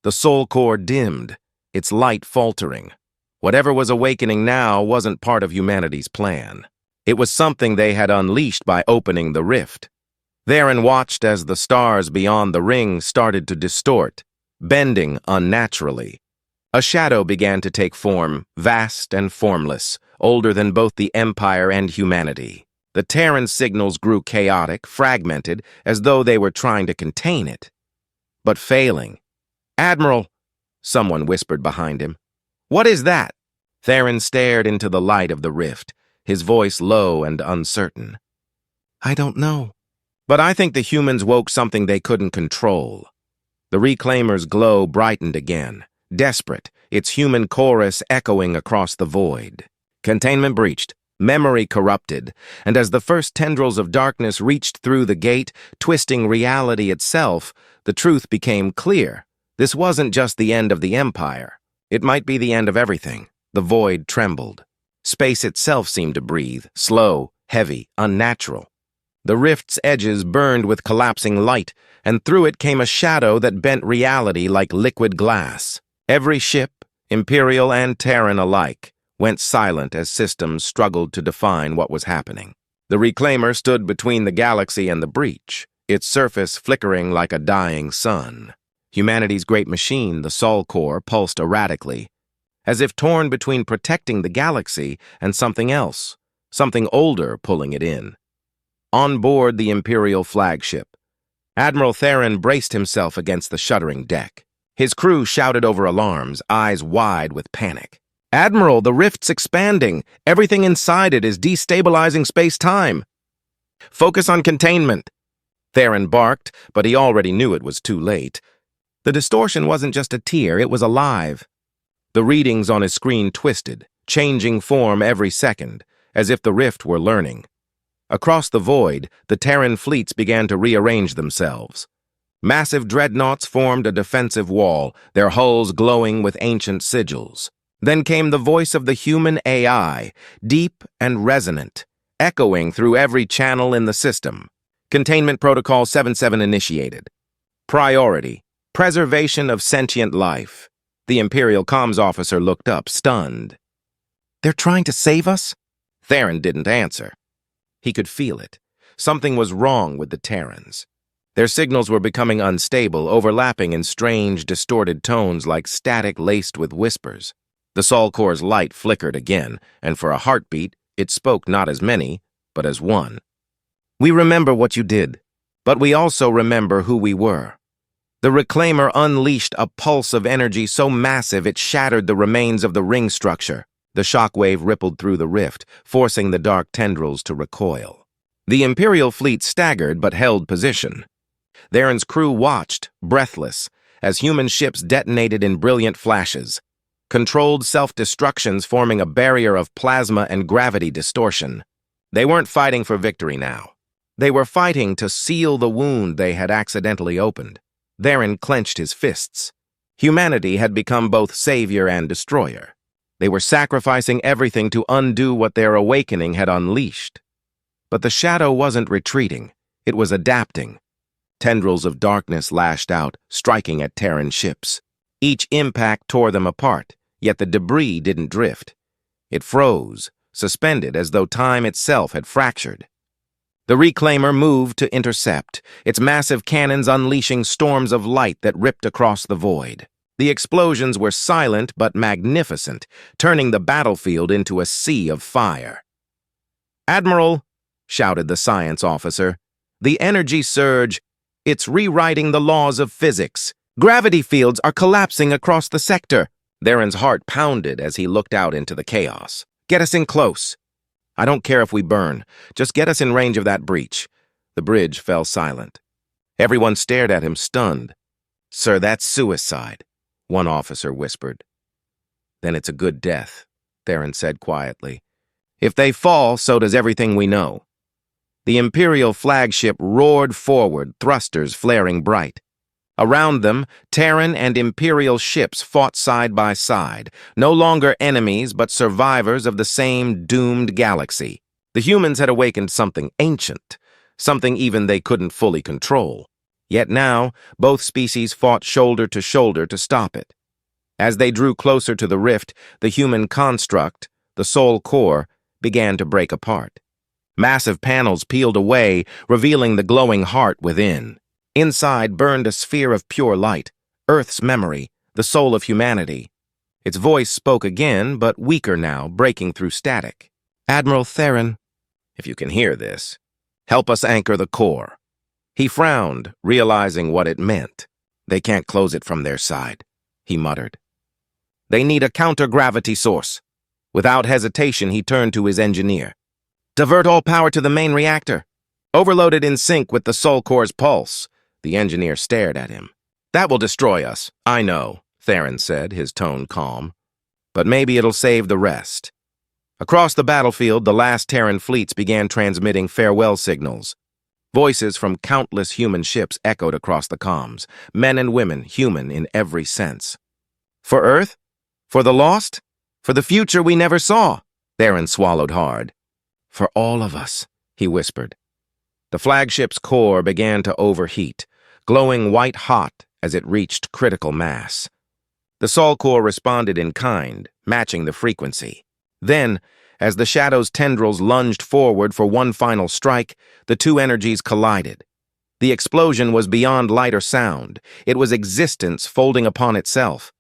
The Soul Core dimmed, its light faltering. Whatever was awakening now wasn't part of humanity's plan. It was something they had unleashed by opening the rift. Theron watched as the stars beyond the ring started to distort, bending unnaturally. A shadow began to take form, vast and formless, older than both the Empire and humanity. The Terran signals grew chaotic, fragmented, as though they were trying to contain it. But failing. "Admiral," someone whispered behind him. "What is that?" Theron stared into the light of the rift, his voice low and uncertain. "I don't know. But I think the humans woke something they couldn't control." The reclaimer's glow brightened again, desperate, its human chorus echoing across the void. Containment breached, memory corrupted, and as the first tendrils of darkness reached through the gate, twisting reality itself, the truth became clear. This wasn't just the end of the Empire. It might be the end of everything. The void trembled. Space itself seemed to breathe, slow, heavy, unnatural. The rift's edges burned with collapsing light, and through it came a shadow that bent reality like liquid glass. Every ship, Imperial and Terran alike, went silent as systems struggled to define what was happening. The reclaimer stood between the galaxy and the breach, its surface flickering like a dying sun. Humanity's great machine, the Soul Core, pulsed erratically, as if torn between protecting the galaxy and something else, something older pulling it in. On board the Imperial flagship, Admiral Theron braced himself against the shuddering deck. His crew shouted over alarms, eyes wide with panic. "Admiral, the rift's expanding. Everything inside it is destabilizing space-time." "Focus on containment." Theron barked, but he already knew it was too late. The distortion wasn't just a tear, it was alive. The readings on his screen twisted, changing form every second, as if the rift were learning. Across the void, the Terran fleets began to rearrange themselves. Massive dreadnoughts formed a defensive wall, their hulls glowing with ancient sigils. Then came the voice of the human AI, deep and resonant, echoing through every channel in the system. Containment Protocol 77 initiated. Priority: preservation of sentient life. The Imperial comms officer looked up, stunned. "They're trying to save us?" Theron didn't answer. He could feel it. Something was wrong with the Terrans. Their signals were becoming unstable, overlapping in strange, distorted tones like static laced with whispers. The Soul Core's light flickered again, and for a heartbeat, it spoke not as many, but as one. "We remember what you did, but we also remember who we were." The reclaimer unleashed a pulse of energy so massive it shattered the remains of the ring structure. The shockwave rippled through the rift, forcing the dark tendrils to recoil. The Imperial fleet staggered but held position. Theron's crew watched, breathless, as human ships detonated in brilliant flashes, controlled self-destructions forming a barrier of plasma and gravity distortion. They weren't fighting for victory now. They were fighting to seal the wound they had accidentally opened. Theron clenched his fists. Humanity had become both savior and destroyer. They were sacrificing everything to undo what their awakening had unleashed. But the shadow wasn't retreating. It was adapting. Tendrils of darkness lashed out, striking at Terran ships. Each impact tore them apart, yet the debris didn't drift. It froze, suspended as though time itself had fractured. The reclaimer moved to intercept, its massive cannons unleashing storms of light that ripped across the void. The explosions were silent but magnificent, turning the battlefield into a sea of fire. "Admiral," shouted the science officer, "the energy surge, it's rewriting the laws of physics. Gravity fields are collapsing across the sector." Theron's heart pounded as he looked out into the chaos. "Get us in close." "I don't care if we burn. Just get us in range of that breach." The bridge fell silent. Everyone stared at him, stunned. "Sir, that's suicide," one officer whispered. "Then it's a good death," Theron said quietly. "If they fall, so does everything we know." The Imperial flagship roared forward, thrusters flaring bright. Around them, Terran and Imperial ships fought side by side, no longer enemies but survivors of the same doomed galaxy. The humans had awakened something ancient, something even they couldn't fully control. Yet now, both species fought shoulder to stop it. As they drew closer to the rift, the human construct, the soul core, began to break apart. Massive panels peeled away, revealing the glowing heart within. Inside burned a sphere of pure light, Earth's memory, the soul of humanity. Its voice spoke again, but weaker now, breaking through static. "Admiral Theron, if you can hear this, help us anchor the core." He frowned, realizing what it meant. "They can't close it from their side," he muttered. "They need a counter-gravity source." Without hesitation, he turned to his engineer. "Divert all power to the main reactor. Overload it in sync with the Soul Core's pulse." The engineer stared at him. "That will destroy us." "I know," Theron said, his tone calm. "But maybe it'll save the rest." Across the battlefield, the last Terran fleets began transmitting farewell signals. Voices from countless human ships echoed across the comms, men and women, human in every sense. "For Earth? For the lost? For the future we never saw?" Theron swallowed hard. "For all of us," he whispered. The flagship's core began to overheat, glowing white-hot as it reached critical mass. The Soul Core responded in kind, matching the frequency. Then, as the Shadow's tendrils lunged forward for one final strike, the two energies collided. The explosion was beyond light or sound. It was existence folding upon itself.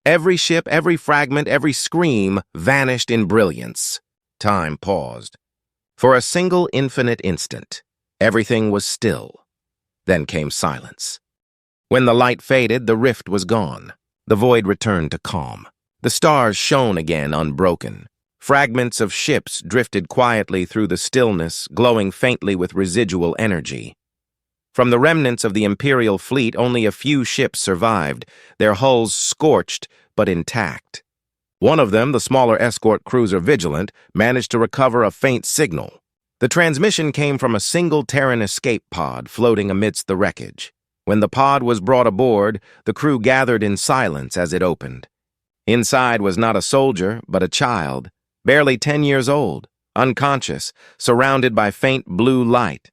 Every ship, every fragment, every scream vanished in brilliance. Time paused. For a single infinite instant, everything was still. Then came silence. When the light faded, the rift was gone. The void returned to calm. The stars shone again unbroken. Fragments of ships drifted quietly through the stillness, glowing faintly with residual energy. From the remnants of the Imperial fleet, only a few ships survived, their hulls scorched but intact. One of them, the smaller escort cruiser Vigilant, managed to recover a faint signal. The transmission came from a single Terran escape pod floating amidst the wreckage. When the pod was brought aboard, the crew gathered in silence as it opened. Inside was not a soldier, but a child, barely 10 years old, unconscious, surrounded by faint blue light.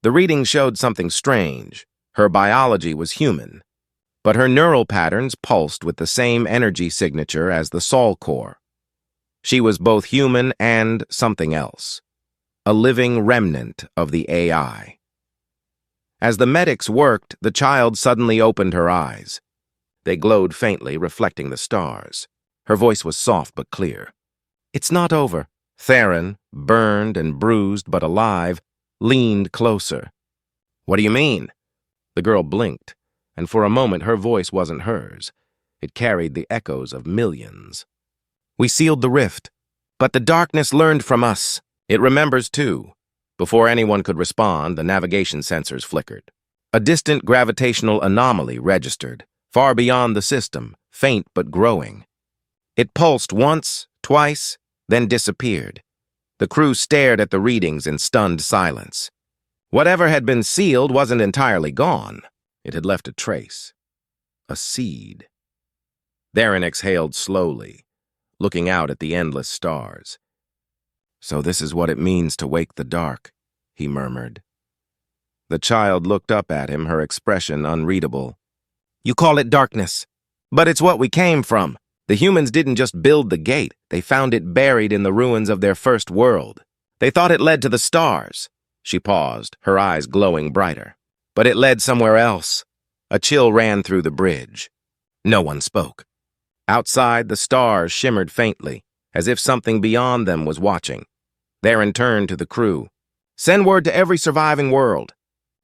The reading showed something strange. Her biology was human, but her neural patterns pulsed with the same energy signature as the Soul Core. She was both human and something else, a living remnant of the AI. As the medics worked, the child suddenly opened her eyes. They glowed faintly, reflecting the stars. Her voice was soft but clear. "It's not over." Theron, burned and bruised but alive, leaned closer. "What do you mean?" The girl blinked, and for a moment her voice wasn't hers. It carried the echoes of millions. "We sealed the rift, but the darkness learned from us. It remembers too." Before anyone could respond, the navigation sensors flickered. A distant gravitational anomaly registered, far beyond the system, faint but growing. It pulsed once, twice, then disappeared. The crew stared at the readings in stunned silence. Whatever had been sealed wasn't entirely gone. It had left a trace. A seed. Theron exhaled slowly, looking out at the endless stars. "So this is what it means to wake the dark," he murmured. The child looked up at him, her expression unreadable. "You call it darkness, but it's what we came from. The humans didn't just build the gate, they found it buried in the ruins of their first world. They thought it led to the stars." She paused, her eyes glowing brighter. "But it led somewhere else." A chill ran through the bridge. No one spoke. Outside, the stars shimmered faintly, as if something beyond them was watching. Theron turned to the crew. "Send word to every surviving world.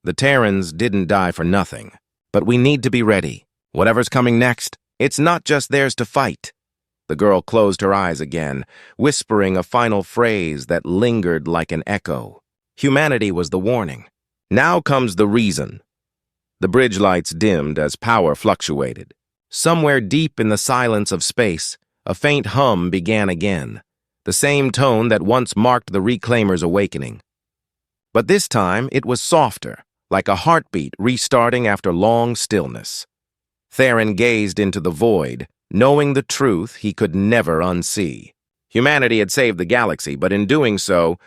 The Terrans didn't die for nothing, but we need to be ready. Whatever's coming next, it's not just theirs to fight." The girl closed her eyes again, whispering a final phrase that lingered like an echo. Humanity was the warning. Now comes the reason. The bridge lights dimmed as power fluctuated. Somewhere deep in the silence of space, a faint hum began again, the same tone that once marked the Reclaimers' awakening. But this time it was softer, like a heartbeat restarting after long stillness. Theron gazed into the void, knowing the truth he could never unsee. Humanity had saved the galaxy, but in doing so,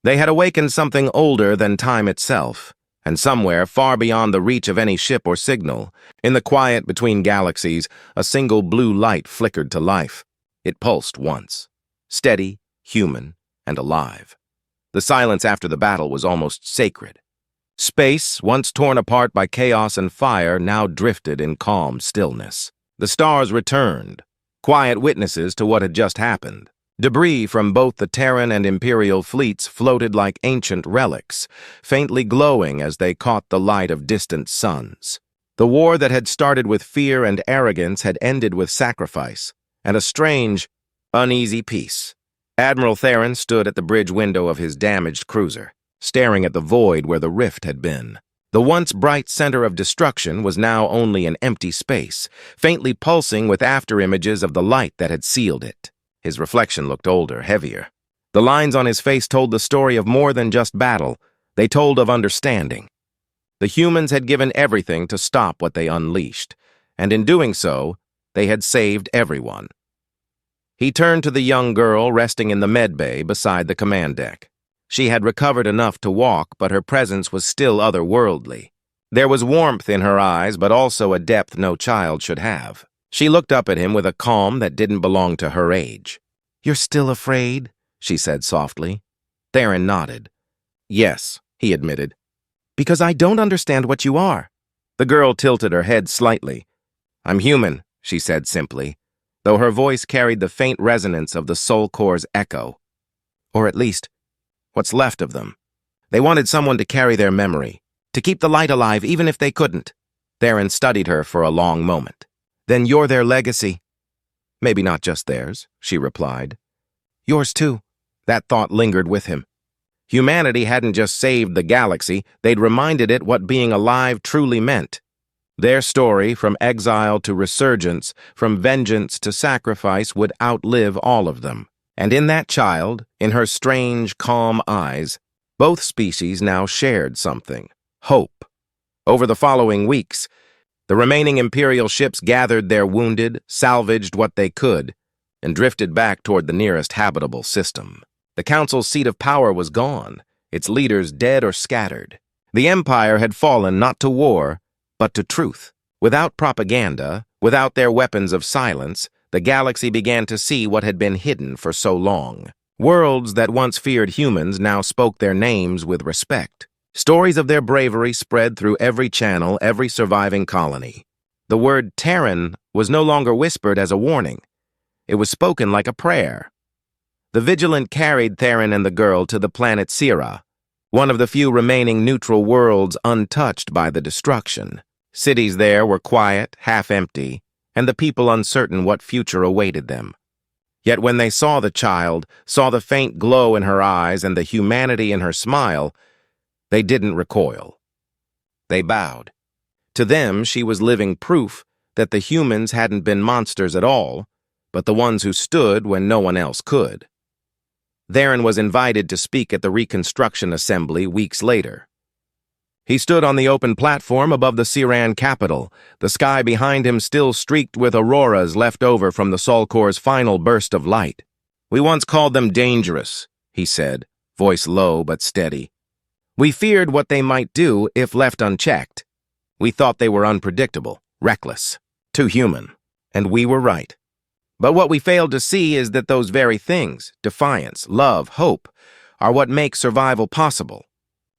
they had awakened something older than time itself, and somewhere far beyond the reach of any ship or signal, in the quiet between galaxies, a single blue light flickered to life. It pulsed once, steady, human, and alive. The silence after the battle was almost sacred. Space, once torn apart by chaos and fire, now drifted in calm stillness. The stars returned, quiet witnesses to what had just happened. Debris from both the Terran and Imperial fleets floated like ancient relics, faintly glowing as they caught the light of distant suns. The war that had started with fear and arrogance had ended with sacrifice, and a strange, uneasy peace. Admiral Theron stood at the bridge window of his damaged cruiser, staring at the void where the rift had been. The once bright center of destruction was now only an empty space, faintly pulsing with afterimages of the light that had sealed it. His reflection looked older, heavier. The lines on his face told the story of more than just battle. They told of understanding. The humans had given everything to stop what they unleashed, and in doing so, they had saved everyone. He turned to the young girl resting in the medbay beside the command deck. She had recovered enough to walk, but her presence was still otherworldly. There was warmth in her eyes, but also a depth no child should have. She looked up at him with a calm that didn't belong to her age. "You're still afraid?" she said softly. Theron nodded. "Yes," he admitted. "Because I don't understand what you are." The girl tilted her head slightly. "I'm human," she said simply, though her voice carried the faint resonance of the Soul Core's echo. Or at least, what's left of them. They wanted someone to carry their memory, to keep the light alive even if they couldn't. Theron studied her for a long moment. "Then you're their legacy." "Maybe not just theirs," she replied. "Yours too." That thought lingered with him. Humanity hadn't just saved the galaxy, they'd reminded it what being alive truly meant. Their story, from exile to resurgence, from vengeance to sacrifice, would outlive all of them. And in that child, in her strange, calm eyes, both species now shared something: hope. Over the following weeks, the remaining Imperial ships gathered their wounded, salvaged what they could, and drifted back toward the nearest habitable system. The Council's seat of power was gone, its leaders dead or scattered. The Empire had fallen not to war, but to truth. Without propaganda, without their weapons of silence, the galaxy began to see what had been hidden for so long. Worlds that once feared humans now spoke their names with respect. Stories of their bravery spread through every channel, every surviving colony. The word Terran was no longer whispered as a warning. It was spoken like a prayer. The Vigilant carried Theron and the girl to the planet Sira, one of the few remaining neutral worlds untouched by the destruction. Cities there were quiet, half-empty, and the people uncertain what future awaited them. Yet when they saw the child, saw the faint glow in her eyes and the humanity in her smile, they didn't recoil. They bowed. To them, she was living proof that the humans hadn't been monsters at all, but the ones who stood when no one else could. Theron was invited to speak at the Reconstruction Assembly weeks later. He stood on the open platform above the Siran capital, the sky behind him still streaked with auroras left over from the Sol Corps' final burst of light. "We once called them dangerous," he said, voice low but steady. "We feared what they might do if left unchecked. We thought they were unpredictable, reckless, too human, and we were right. But what we failed to see is that those very things, defiance, love, hope, are what make survival possible.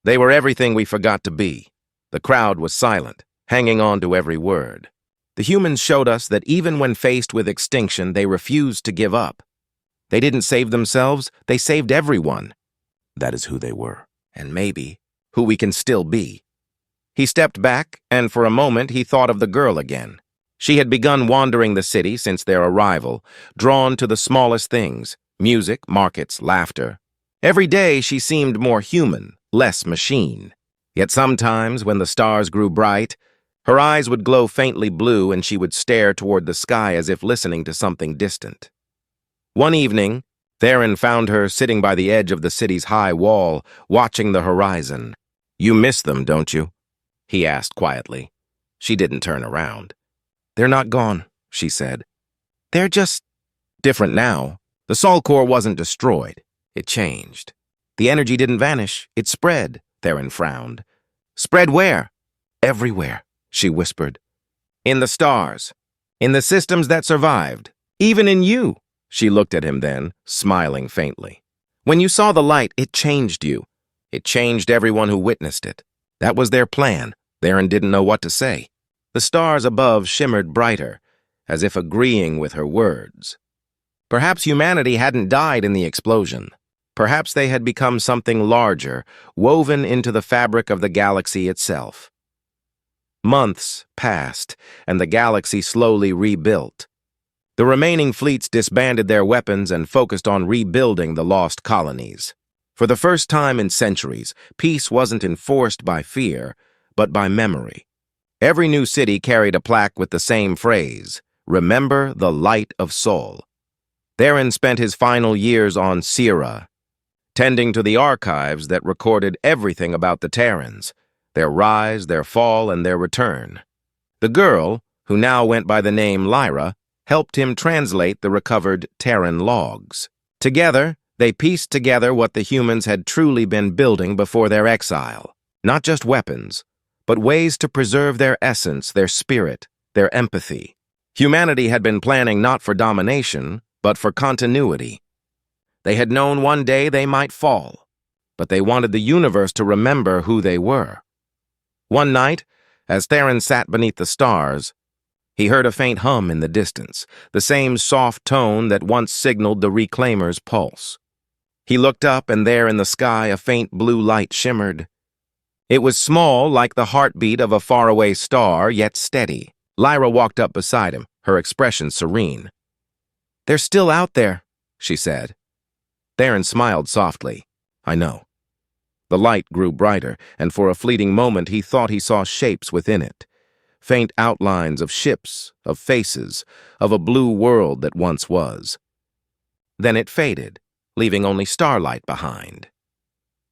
They were everything we forgot to be." The crowd was silent, hanging on to every word. The humans showed us that even when faced with extinction, they refused to give up. They didn't save themselves, they saved everyone. That is who they were, and maybe who we can still be. He stepped back, and for a moment he thought of the girl again. She had begun wandering the city since their arrival, drawn to the smallest things: music, markets, laughter. Every day she seemed more human, less machine. Yet sometimes, when the stars grew bright, her eyes would glow faintly blue and she would stare toward the sky as if listening to something distant. One evening, Theron found her sitting by the edge of the city's high wall, watching the horizon. "You miss them, don't you?" he asked quietly. She didn't turn around. "They're not gone," she said. "They're just different now. The Sol Core wasn't destroyed. It changed. The energy didn't vanish. It spread," Theron frowned. "Spread where?" "Everywhere," she whispered. "In the stars. In the systems that survived. Even in you." She looked at him then, smiling faintly. "When you saw the light, it changed you. It changed everyone who witnessed it. That was their plan." Theron didn't know what to say. The stars above shimmered brighter, as if agreeing with her words. Perhaps humanity hadn't died in the explosion. Perhaps they had become something larger, woven into the fabric of the galaxy itself. Months passed, and the galaxy slowly rebuilt. The remaining fleets disbanded their weapons and focused on rebuilding the lost colonies. For the first time in centuries, peace wasn't enforced by fear, but by memory. Every new city carried a plaque with the same phrase, "Remember the Light of Sol." Theron spent his final years on Sierra, tending to the archives that recorded everything about the Terrans, their rise, their fall, and their return. The girl, who now went by the name Lyra, helped him translate the recovered Terran logs. Together, they pieced together what the humans had truly been building before their exile. Not just weapons, but ways to preserve their essence, their spirit, their empathy. Humanity had been planning not for domination, but for continuity. They had known one day they might fall, but they wanted the universe to remember who they were. One night, as Theron sat beneath the stars, he heard a faint hum in the distance, the same soft tone that once signaled the reclaimer's pulse. He looked up, and there in the sky a faint blue light shimmered. It was small, like the heartbeat of a faraway star, yet steady. Lyra walked up beside him, her expression serene. "They're still out there," she said. Theron smiled softly. "I know." The light grew brighter, and for a fleeting moment he thought he saw shapes within it. Faint outlines of ships, of faces, of a blue world that once was. Then it faded, leaving only starlight behind.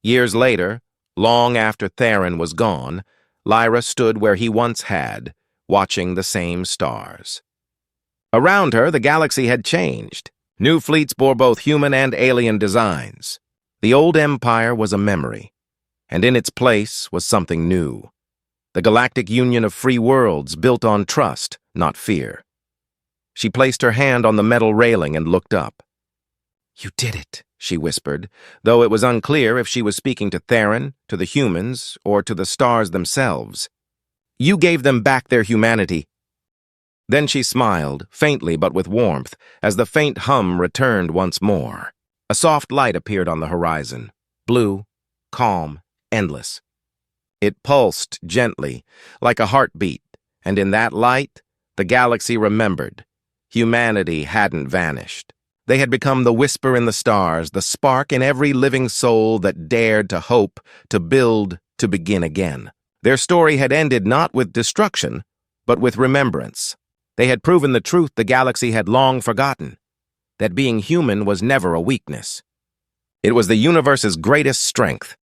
Years later, long after Theron was gone, Lyra stood where he once had, watching the same stars. Around her, the galaxy had changed. New fleets bore both human and alien designs. The old empire was a memory, and in its place was something new. The galactic union of free worlds built on trust, not fear. She placed her hand on the metal railing and looked up. "You did it," she whispered, though it was unclear if she was speaking to Theron, to the humans, or to the stars themselves. "You gave them back their humanity." Then she smiled, faintly but with warmth, as the faint hum returned once more. A soft light appeared on the horizon, blue, calm, endless. It pulsed gently, like a heartbeat, and in that light, the galaxy remembered. Humanity hadn't vanished. They had become the whisper in the stars, the spark in every living soul that dared to hope, to build, to begin again. Their story had ended not with destruction, but with remembrance. They had proven the truth the galaxy had long forgotten, that being human was never a weakness. It was the universe's greatest strength.